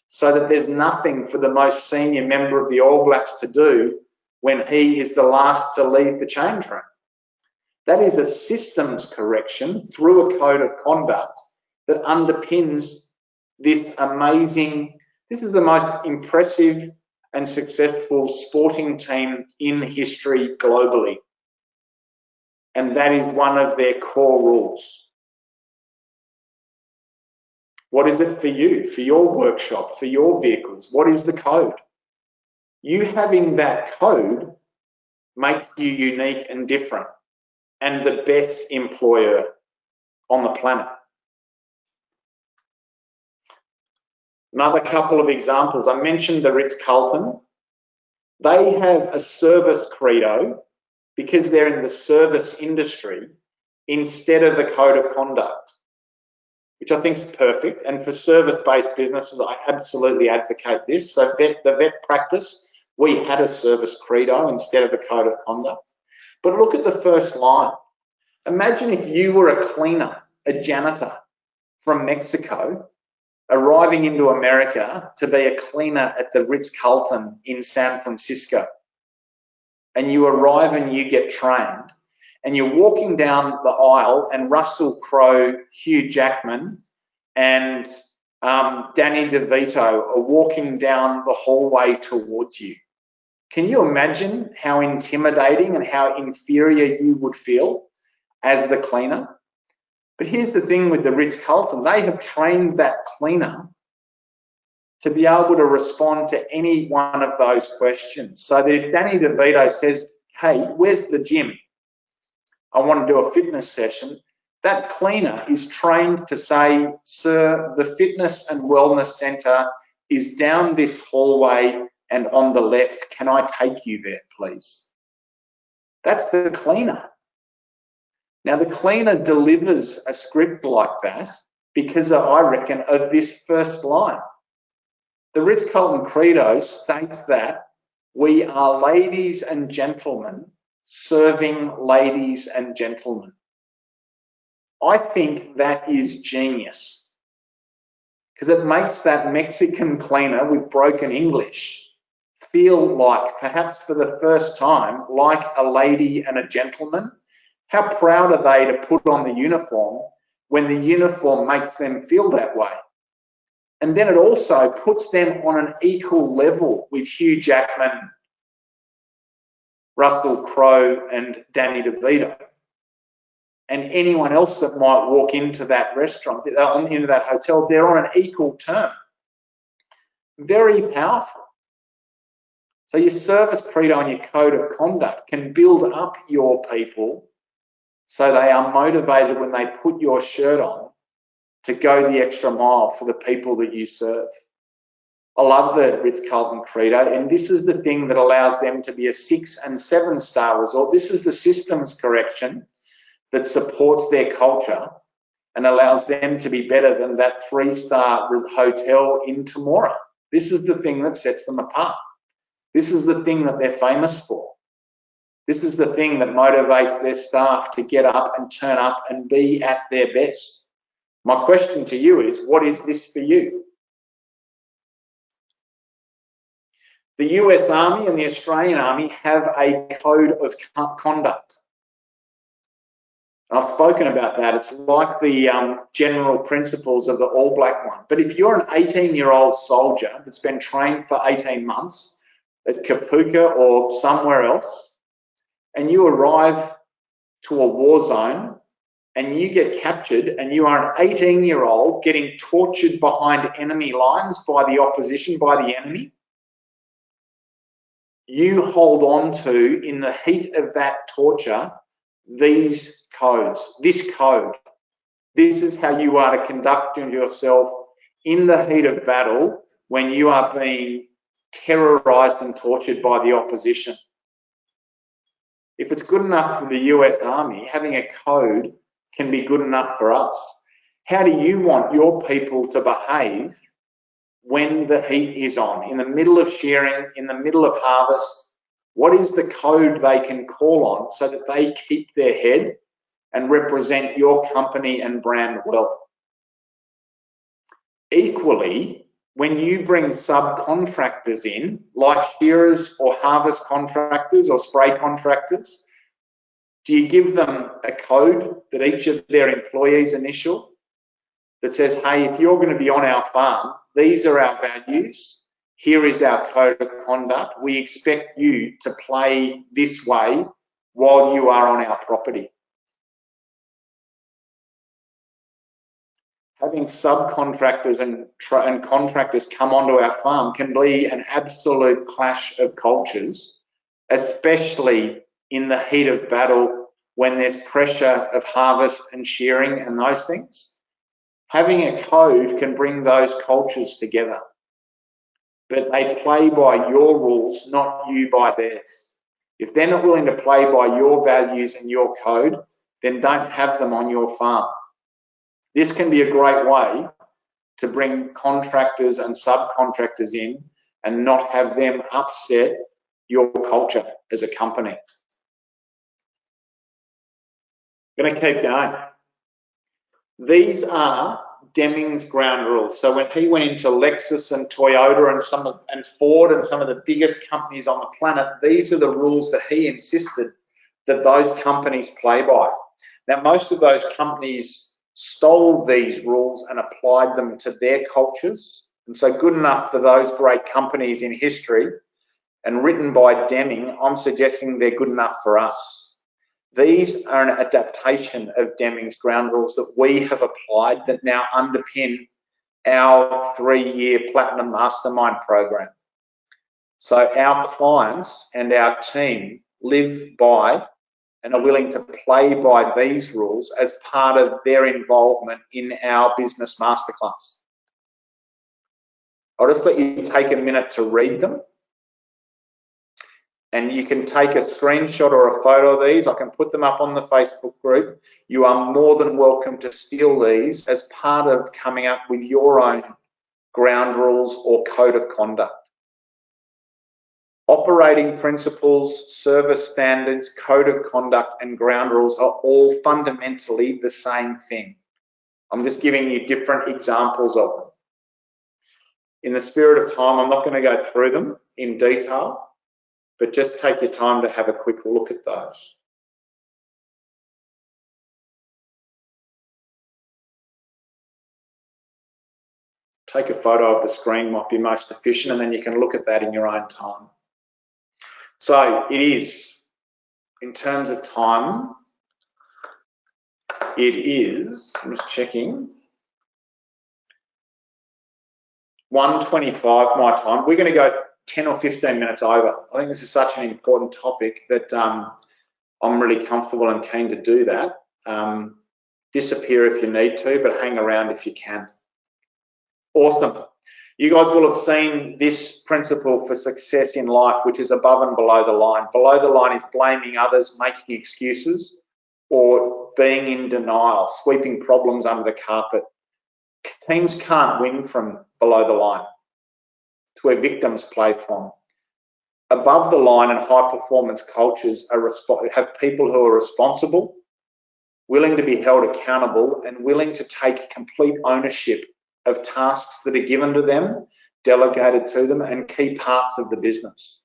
so that there's nothing for the most senior member of the All Blacks to do when he is the last to leave the change room. That is a systems correction through a code of conduct that underpins this amazing, this is the most impressive and successful sporting team in history globally. And that is one of their core rules. What is it for you, for your workshop, for your vehicles? What is the code? You having that code makes you unique and different and the best employer on the planet. Another couple of examples. I mentioned the RitzCarlton. They have a service credo because they're in the service industry instead of a code of conduct, which I think is perfect. And for service-based businesses, I absolutely advocate this. So the vet practice, we had a service credo instead of a code of conduct. But look at the first line. Imagine if you were a cleaner, a janitor from Mexico, arriving into America to be a cleaner at the RitzCarlton in San Francisco. And you arrive and you get trained, and you're walking down the aisle and Russell Crowe, Hugh Jackman, and Danny DeVito are walking down the hallway towards you. Can you imagine how intimidating and how inferior you would feel as the cleaner? But here's the thing with the RitzCarlton, they have trained that cleaner to be able to respond to any one of those questions. So that if Danny DeVito says, hey, where's the gym? I want to do a fitness session. That cleaner is trained to say, sir, the fitness and wellness center is down this hallway and on the left. Can I take you there, please? That's the cleaner. Now, the cleaner delivers a script like that because I reckon of this first line. The RitzCarlton Credo states that we are ladies and gentlemen serving ladies and gentlemen. I think that is genius, because it makes that Mexican cleaner with broken English feel like, perhaps for the first time, like a lady and a gentleman. How proud are they to put on the uniform when the uniform makes them feel that way? And then it also puts them on an equal level with Hugh Jackman, Russell Crowe, and Danny DeVito, and anyone else that might walk into that restaurant, into that hotel. They're on an equal term. Very powerful. So your service credo and your code of conduct can build up your people so they are motivated when they put your shirt on to go the extra mile for the people that you serve. I love the RitzCarlton credo, and this is the thing that allows them to be a 6- and 7-star resort. This is the systems correction that supports their culture and allows them to be better than that 3-star hotel in Temora. This is the thing that sets them apart. This is the thing that they're famous for. This is the thing that motivates their staff to get up and turn up and be at their best. My question to you is, what is this for you? The US Army and the Australian Army have a code of conduct. And I've spoken about that. It's like the general principles of the All Black one. But if you're an 18-year-old soldier that's been trained for 18 months at Kapuka or somewhere else, and you arrive to a war zone and you get captured and you are an 18-year-old getting tortured behind enemy lines by the opposition, by the enemy, you hold on to, in the heat of that torture, these codes, this code. This is how you are to conduct yourself in the heat of battle when you are being terrorized and tortured by the opposition. If it's good enough for the US Army, having a code can be good enough for us. How do you want your people to behave when the heat is on, in the middle of shearing, in the middle of harvest? What is the code they can call on so that they keep their head and represent your company and brand well? Equally, when you bring subcontractors in, like shearers or harvest contractors or spray contractors, do you give them a code that each of their employees initial that says, hey, if you're going to be on our farm, these are our values, here is our code of conduct, we expect you to play this way while you are on our property? Having subcontractors and contractors come onto our farm can be an absolute clash of cultures, especially in the heat of battle when there's pressure of harvest and shearing and those things. Having a code can bring those cultures together, but they play by your rules, not you by theirs. If they're not willing to play by your values and your code, then don't have them on your farm. This can be a great way to bring contractors and subcontractors in and not have them upset your culture as a company. I'm going to keep going. These are Deming's ground rules. So when he went into Lexus and Toyota and Ford and some of the biggest companies on the planet, these are the rules that he insisted that those companies play by. Now, most of those companies stole these rules and applied them to their cultures. And so good enough for those great companies in history and written by Deming, I'm suggesting they're good enough for us. These are an adaptation of Deming's ground rules that we have applied that now underpin our 3-year Platinum Mastermind program. So our clients and our team live by and are willing to play by these rules as part of their involvement in our business masterclass. I'll just let you take a minute to read them. And you can take a screenshot or a photo of these. I can put them up on the Facebook group. You are more than welcome to steal these as part of coming up with your own ground rules or code of conduct. Operating principles, service standards, code of conduct, and ground rules are all fundamentally the same thing. I'm just giving you different examples of them. In the spirit of time, I'm not going to go through them in detail, but just take your time to have a quick look at those. Take a photo of the screen might be most efficient, and then you can look at that in your own time. So it is, in terms of time, it is, I'm just checking, 1:25 my time. We're going to go 10 or 15 minutes over. I think this is such an important topic that I'm really comfortable and keen to do that. Disappear if you need to, but hang around if you can. Awesome. You guys will have seen this principle for success in life, which is above and below the line. Below the line is blaming others, making excuses, or being in denial, sweeping problems under the carpet. Teams can't win from below the line. It's where victims play from. Above the line and high performance cultures have people who are responsible, willing to be held accountable, and willing to take complete ownership of tasks that are given to them, delegated to them, and key parts of the business.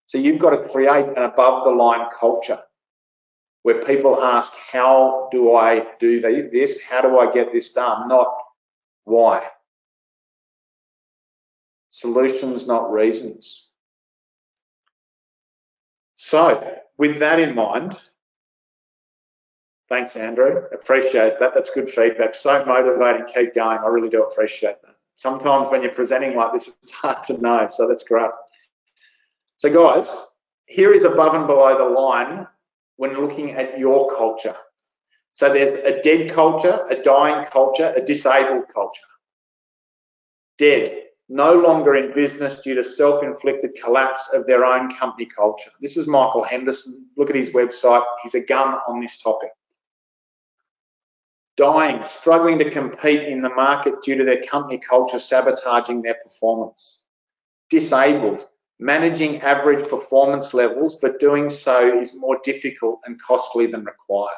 So you've got to create an above the line culture where people ask, how do I do this? How do I get this done? Not why. Solutions, not reasons. So with that in mind, thanks, Andrew. Appreciate that. That's good feedback. So motivating. Keep going. I really do appreciate that. Sometimes when you're presenting like this, it's hard to know. So that's great. So guys, here is above and below the line when looking at your culture. So there's a dead culture, a dying culture, a disabled culture. Dead. No longer in business due to self-inflicted collapse of their own company culture. This is Michael Henderson. Look at his website. He's a gun on this topic. Dying, struggling to compete in the market due to their company culture sabotaging their performance. Disabled, managing average performance levels, but doing so is more difficult and costly than required.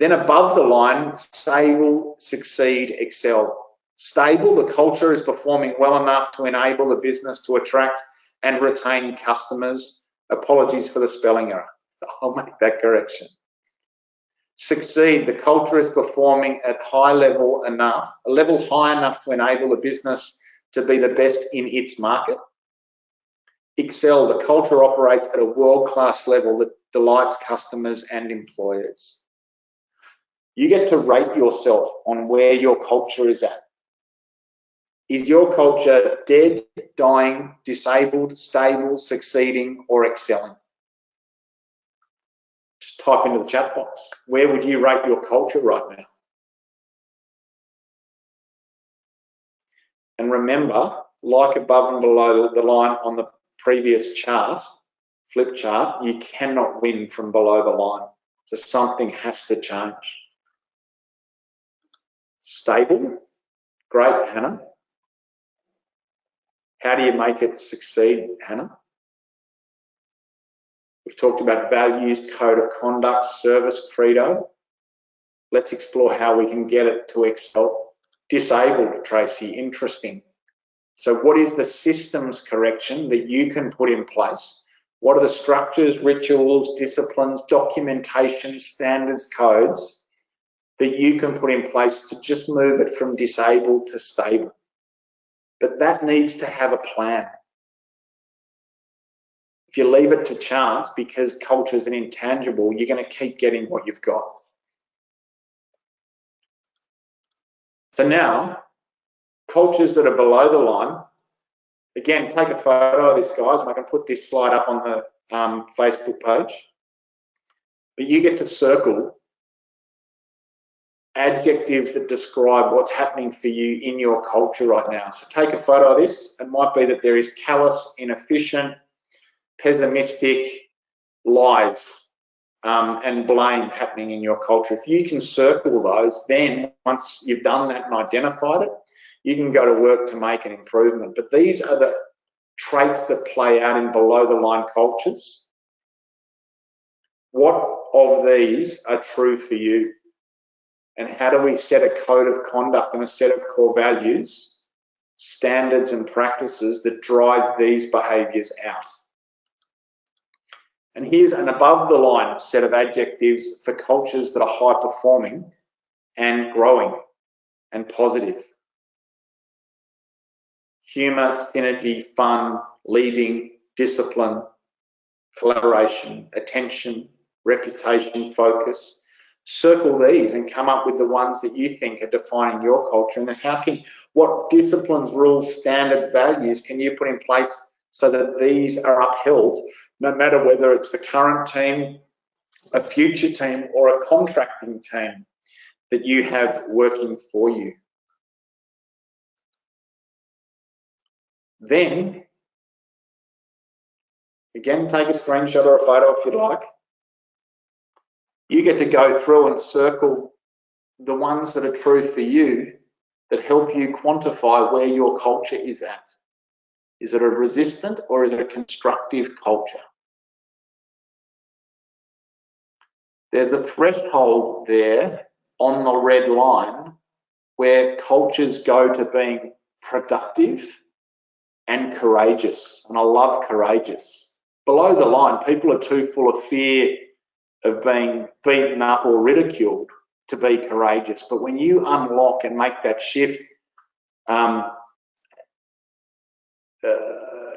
Then above the line, stable, succeed, excel. Stable, the culture is performing well enough to enable the business to attract and retain customers. Apologies for the spelling error. I'll make that correction. Succeed, the culture is performing at a level high enough to enable the business to be the best in its market. Excel, the culture operates at a world-class level that delights customers and employers. You get to rate yourself on where your culture is at. Is your culture dead, dying, disabled, stable, succeeding, or excelling? Just type into the chat box. Where would you rate your culture right now? And remember, like above and below the line on the previous chart, flip chart, you cannot win from below the line. So something has to change. Stable, great, Hannah. How do you make it succeed, Hannah? We've talked about values, code of conduct, service, credo. Let's explore how we can get it to excel. Disabled, Tracy, interesting. So what is the systems correction that you can put in place? What are the structures, rituals, disciplines, documentation, standards, codes that you can put in place to just move it from disabled to stable? But that needs to have a plan. If you leave it to chance because culture is an intangible, you're going to keep getting what you've got. So now, cultures that are below the line, again, take a photo of this, guys, and I can put this slide up on the Facebook page. But you get to circle adjectives that describe what's happening for you in your culture right now. So take a photo of this. It might be that there is callous, inefficient, pessimistic, lies, and blame happening in your culture. If you can circle those, then once you've done that and identified it, you can go to work to make an improvement. But these are the traits that play out in below the line cultures. What of these are true for you? And how do we set a code of conduct and a set of core values standards and practices that drive these behaviours out. And here's an above the line set of adjectives for cultures that are high performing and growing and positive. Humour, synergy, fun, leading, discipline, collaboration, attention, reputation, focus. Circle these and come up with the ones that you think are defining your culture, and then what disciplines, rules, standards, values can you put in place so that these are upheld, no matter whether it's the current team, a future team, or a contracting team that you have working for you. Then, again, take a screenshot or a photo if you'd like. You get to go through and circle the ones that are true for you that help you quantify where your culture is at. Is it a resistant or is it a constructive culture? There's a threshold there on the red line where cultures go to being productive and courageous. And I love courageous. Below the line, people are too full of fear of being beaten up or ridiculed to be courageous. But when you unlock and make that shift,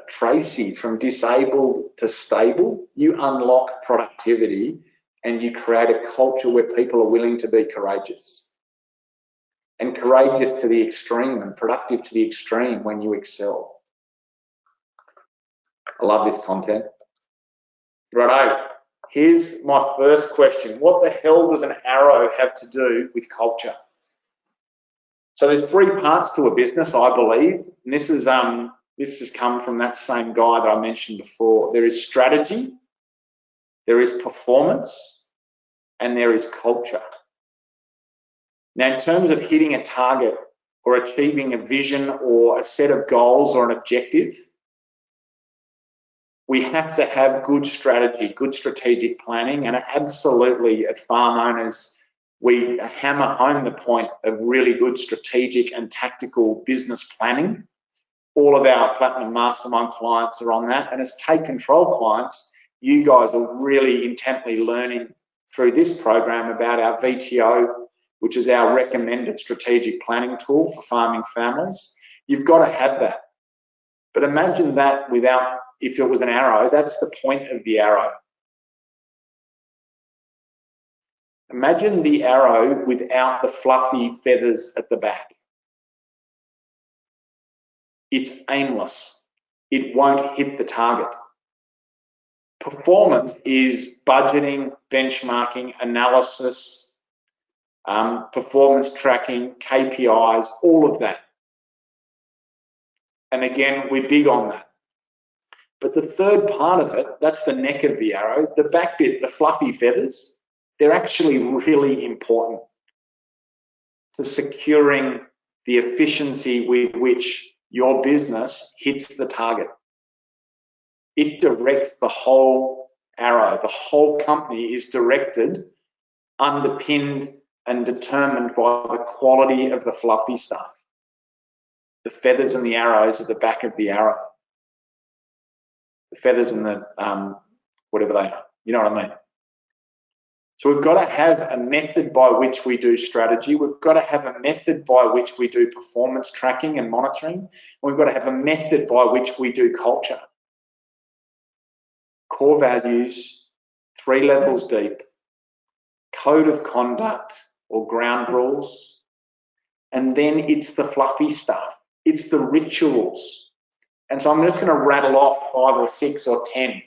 Tracy, from disabled to stable, you unlock productivity and you create a culture where people are willing to be courageous. And courageous to the extreme and productive to the extreme when you excel. I love this content. Righto. Here's my first question. What the hell does an arrow have to do with culture? So there's three parts to a business, I believe. And this has come from that same guy that I mentioned before. There is strategy, there is performance, and there is culture. Now, in terms of hitting a target or achieving a vision or a set of goals or an objective, we have to have good strategy, good strategic planning, and absolutely at Farm Owners, we hammer home the point of really good strategic and tactical business planning. All of our Platinum Mastermind clients are on that, and as Take Control clients, you guys are really intently learning through this program about our VTO, which is our recommended strategic planning tool for farming families. You've got to have that. But imagine that without, if it was an arrow, that's the point of the arrow. Imagine the arrow without the fluffy feathers at the back. It's aimless. It won't hit the target. Performance is budgeting, benchmarking, analysis, performance tracking, KPIs, all of that. And again, we're big on that. But the third part of it, that's the neck of the arrow, the back bit, the fluffy feathers, they're actually really important to securing the efficiency with which your business hits the target. It directs the whole arrow. The whole company is directed, underpinned, and determined by the quality of the fluffy stuff. The feathers and the arrows at the back of the arrow. The feathers and the, whatever they are, you know what I mean? So we've got to have a method by which we do strategy. We've got to have a method by which we do performance tracking and monitoring. We've got to have a method by which we do culture. Core values, 3 levels deep, code of conduct or ground rules, and then it's the fluffy stuff. It's the rituals. And so I'm just going to rattle off 5 or 6 or 10,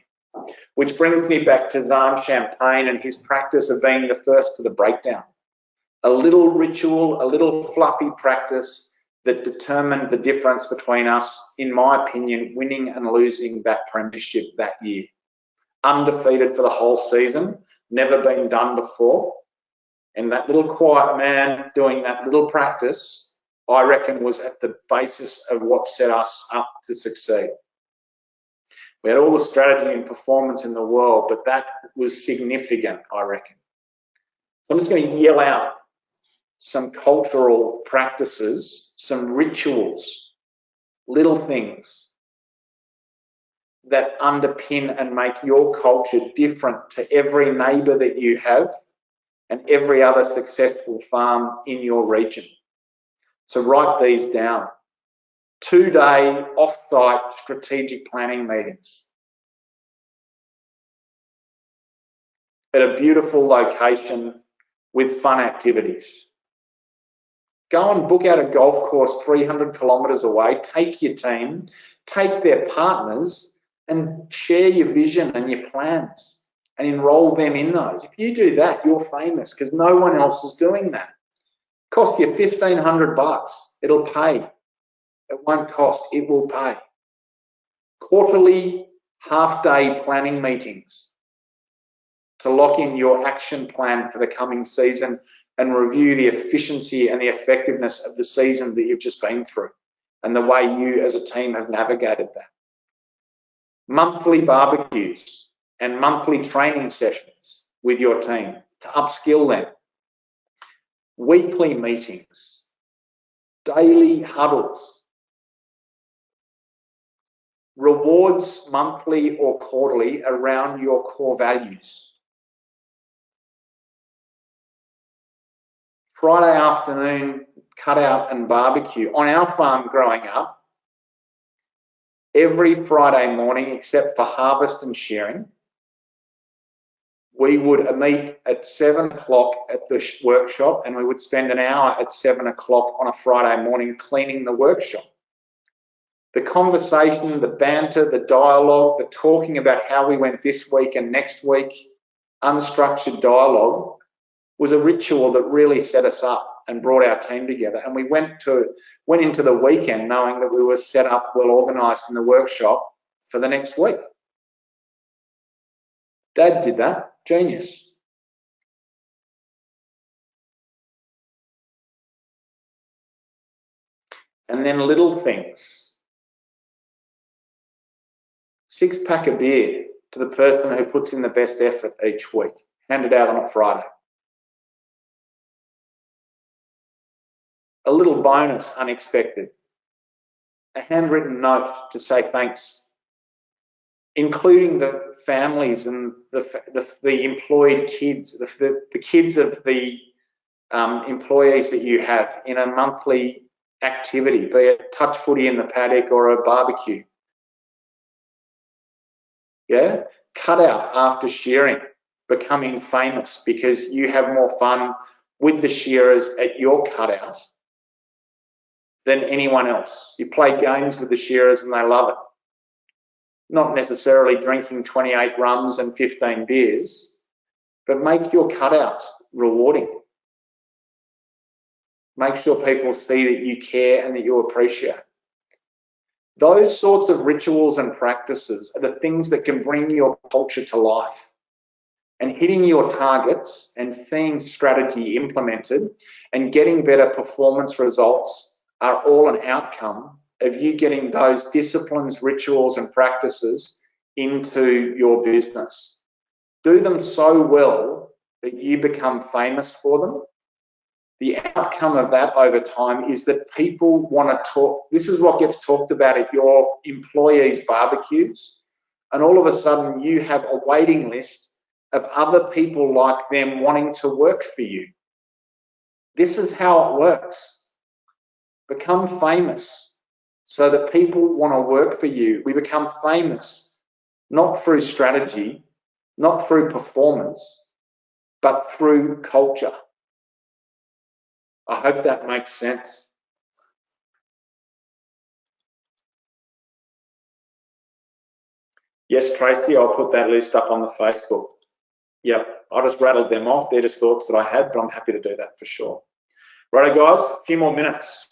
which brings me back to Zahn Champagne and his practice of being the first to the breakdown. A little ritual, a little fluffy practice that determined the difference between us, in my opinion, winning and losing that premiership that year. Undefeated for the whole season, never been done before. And that little quiet man doing that little practice, I reckon, was at the basis of what set us up to succeed. We had all the strategy and performance in the world, but that was significant, I reckon. So I'm just going to yell out some cultural practices, some rituals little things that underpin and make your culture different to every neighbour that you have and every other successful farm in your region. So write these down. 2-day off-site strategic planning meetings at a beautiful location with fun activities. Go and book out a golf course 300 kilometres away, take your team, take their partners and share your vision and your plans and enroll them in those. If you do that, you're famous because no one else is doing that. Cost you $1,500, it'll pay. It won't cost, it will pay. Quarterly half-day planning meetings to lock in your action plan for the coming season and review the efficiency and the effectiveness of the season that you've just been through and the way you as a team have navigated that. Monthly barbecues and monthly training sessions with your team to upskill them. Weekly meetings, daily huddles, rewards monthly or quarterly around your core values. Friday afternoon cutout and barbecue. On our farm growing up, every Friday morning except for harvest and shearing, we would meet at 7 o'clock at the workshop and we would spend an hour at 7 o'clock on a Friday morning cleaning the workshop. The conversation, the banter, the dialogue, the talking about how we went this week and next week, unstructured dialogue, was a ritual that really set us up and brought our team together. And we went into the weekend knowing that we were set up, well organised in the workshop for the next week. Dad did that, genius. And then little things. 6-pack of beer to the person who puts in the best effort each week, handed out on a Friday. A little bonus, unexpected. A handwritten note to say thanks, including the families and the employed kids, the kids of the employees that you have in a monthly activity, be it touch footy in the paddock or a barbecue. Yeah, cut out after shearing, becoming famous because you have more fun with the shearers at your cutout than anyone else. You play games with the shearers and they love it. Not necessarily drinking 28 rums and 15 beers, but make your cutouts rewarding. Make sure people see that you care and that you appreciate. Those sorts of rituals and practices are the things that can bring your culture to life. And hitting your targets and seeing strategy implemented and getting better performance results are all an outcome of you getting those disciplines, rituals, and practices into your business. Do them so well that you become famous for them. The outcome of that over time is that people want to talk. This is what gets talked about at your employees' barbecues. And all of a sudden you have a waiting list of other people like them wanting to work for you. This is how it works. Become famous so that people want to work for you. We become famous not through strategy, not through performance, but through culture. I hope that makes sense. Yes, Tracy, I'll put that list up on the Facebook. Yep, I just rattled them off. They're just thoughts that I had, but I'm happy to do that for sure. Righto, guys, a few more minutes.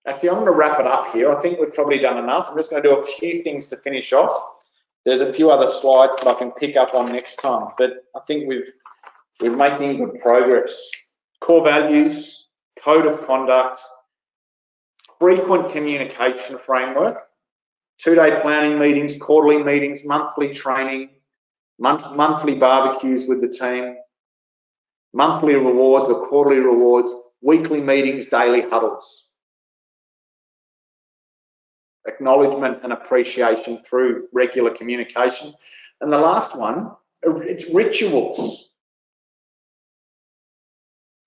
Actually, I'm going to wrap it up here. I think we've probably done enough. I'm just going to do a few things to finish off. There's a few other slides that I can pick up on next time, but I think we're making good progress. Core values, code of conduct, frequent communication framework, 2-day planning meetings, quarterly meetings, monthly training, monthly barbecues with the team, monthly rewards or quarterly rewards, weekly meetings, daily huddles. acknowledgement and appreciation through regular communication. And the last one, it's rituals.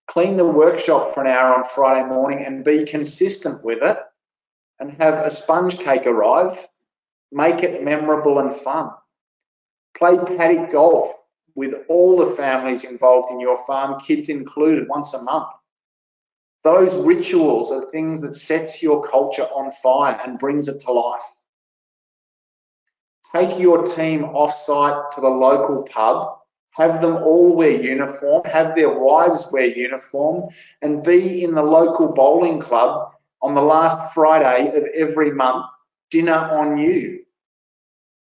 Clean the workshop for an hour on Friday morning and be consistent with it, and have a sponge cake arrive. Make it memorable and fun. Play paddock golf with all the families involved in your farm, kids included, once a month. Those rituals are things that sets your culture on fire and brings it to life. Take your team off-site to the local pub, have them all wear uniform, have their wives wear uniform, and be in the local bowling club on the last Friday of every month, dinner on you.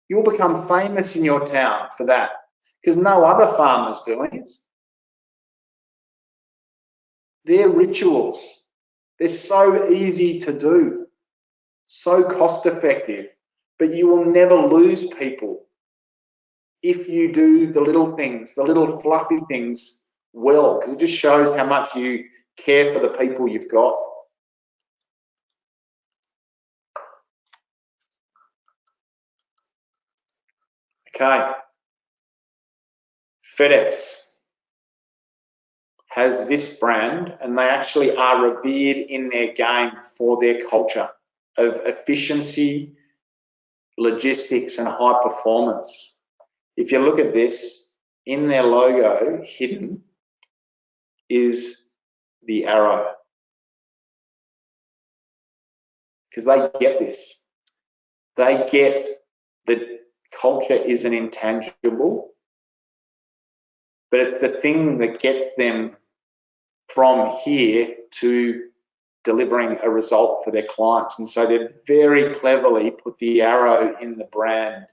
You'll become famous in your town for that, because no other farmer's doing it. They're rituals. They're so easy to do, so cost effective, but you will never lose people if you do the little things, the little fluffy things well, because it just shows how much you care for the people you've got. Okay. FedEx has this brand, and they actually are revered in their game for their culture of efficiency, logistics, and high performance. If you look at this, in their logo, hidden, is the arrow. Because they get this. They get that culture is an intangible, but it's the thing that gets them from here to delivering a result for their clients. And so they very cleverly put the arrow in the brand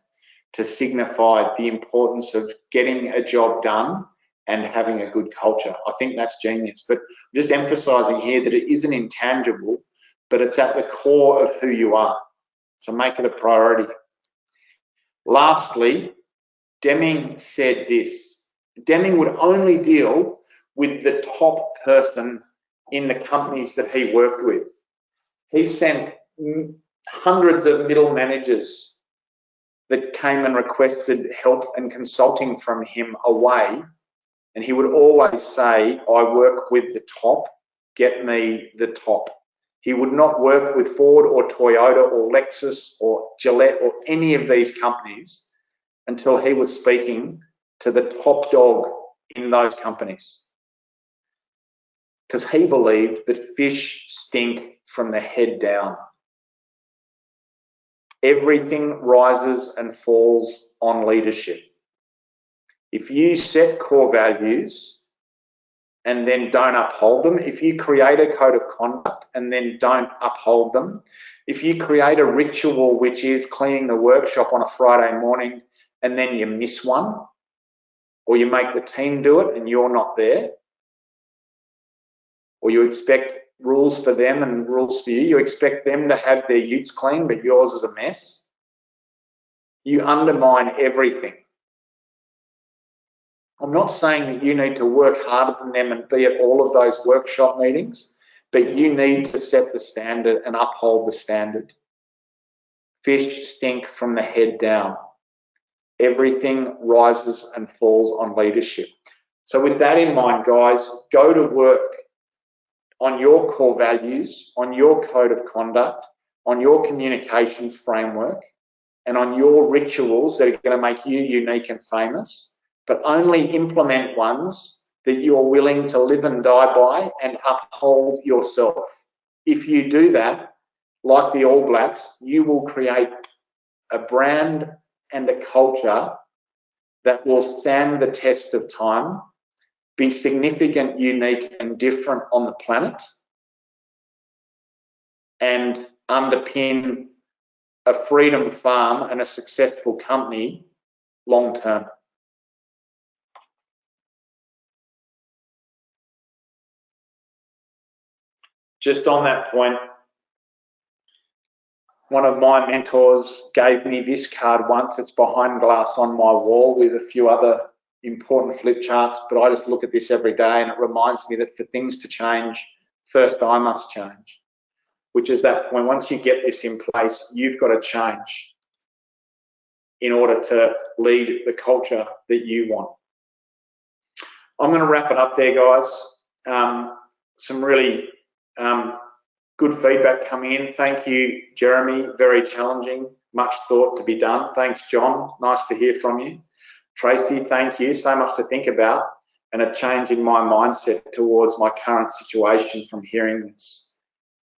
to signify the importance of getting a job done and having a good culture. I think that's genius. But I'm just emphasizing here that it is an intangible, but it's at the core of who you are. So make it a priority. Lastly, Deming said this. Deming would only deal with the top person in the companies that he worked with. He sent hundreds of middle managers that came and requested help and consulting from him away, and he would always say, I work with the top, get me the top. He would not work with Ford or Toyota or Lexus or Gillette or any of these companies until he was speaking to the top dog in those companies. Because he believed that fish stink from the head down. Everything rises and falls on leadership. If you set core values and then don't uphold them, if you create a code of conduct and then don't uphold them, if you create a ritual which is cleaning the workshop on a Friday morning and then you miss one, or you make the team do it and you're not there, or you expect rules for them and rules for you, you expect them to have their utes clean but yours is a mess, you undermine everything. I'm not saying that you need to work harder than them and be at all of those workshop meetings, but you need to set the standard and uphold the standard. Fish stink from the head down. Everything rises and falls on leadership. So with that in mind, guys, go to work on your core values, on your code of conduct, on your communications framework, and on your rituals that are going to make you unique and famous, but only implement ones that you're willing to live and die by and uphold yourself. If you do that, like the All Blacks, you will create a brand and a culture that will stand the test of time, be significant, unique, and different on the planet, and underpin a freedom farm and a successful company long term. Just on that point, one of my mentors gave me this card once. It's behind glass on my wall with a few other important flip charts, but I just look at this every day and it reminds me that for things to change, first I must change. which is that point. Once you get this in place, you've got to change in order to lead the culture that you want. I'm going to wrap it up there, guys. Some really good feedback coming in. Thank you, Jeremy. Very challenging. Much thought to be done. Thanks, John. Nice to hear from you. Tracy, thank you. So much to think about, and a change in my mindset towards my current situation from hearing this.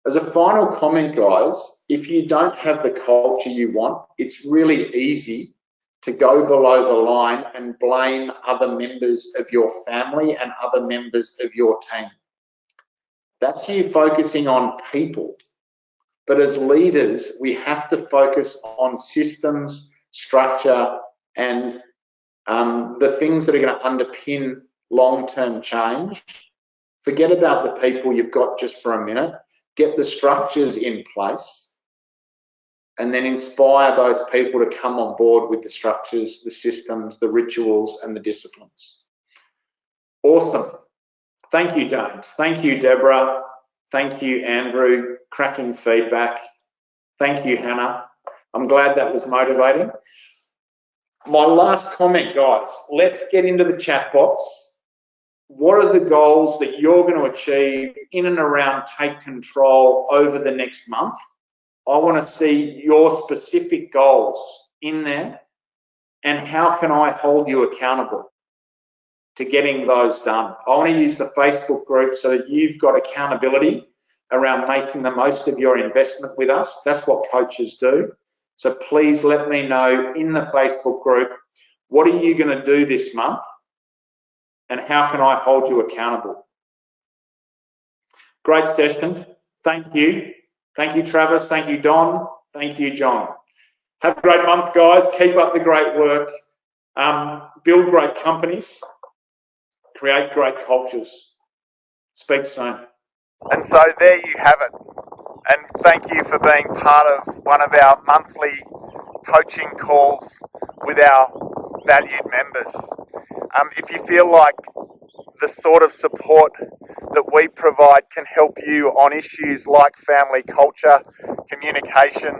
As a final comment, guys, if you don't have the culture you want, it's really easy to go below the line and blame other members of your family and other members of your team. That's you focusing on people. But as leaders, we have to focus on systems, structure, and the things that are going to underpin long-term change. Forget about the people you've got just for a minute. Get the structures in place, and then inspire those people to come on board with the structures, the systems, the rituals, and the disciplines. Awesome. Thank you, James. Thank you, Deborah. Thank you, Andrew. Cracking feedback. Thank you, Hannah. I'm glad that was motivating. My last comment, guys, let's get into the chat box. What are the goals that you're going to achieve in and around Take Control over the next month? I want to see your specific goals in there, and how can I hold you accountable to getting those done? I want to use the Facebook group so that you've got accountability around making the most of your investment with us. That's what coaches do. So please let me know in the Facebook group, what are you going to do this month, and how can I hold you accountable? Great session. Thank you. Thank you, Travis. Thank you, Don. Thank you, John. Have a great month, guys. Keep up the great work. Build great companies. Create great cultures. Speak soon. And so there you have it. And thank you for being part of one of our monthly coaching calls with our valued members. If you feel like the sort of support that we provide can help you on issues like family culture, communication,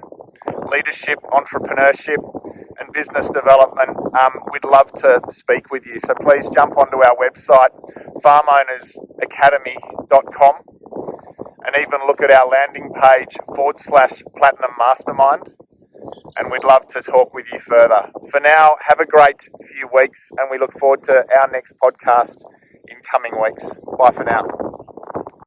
leadership, entrepreneurship, and business development, we'd love to speak with you. So please jump onto our website, farmownersacademy.com, and even look at our landing page /Platinum Mastermind, and we'd love to talk with you further. For now, have a great few weeks, and we look forward to our next podcast in coming weeks. Bye for now.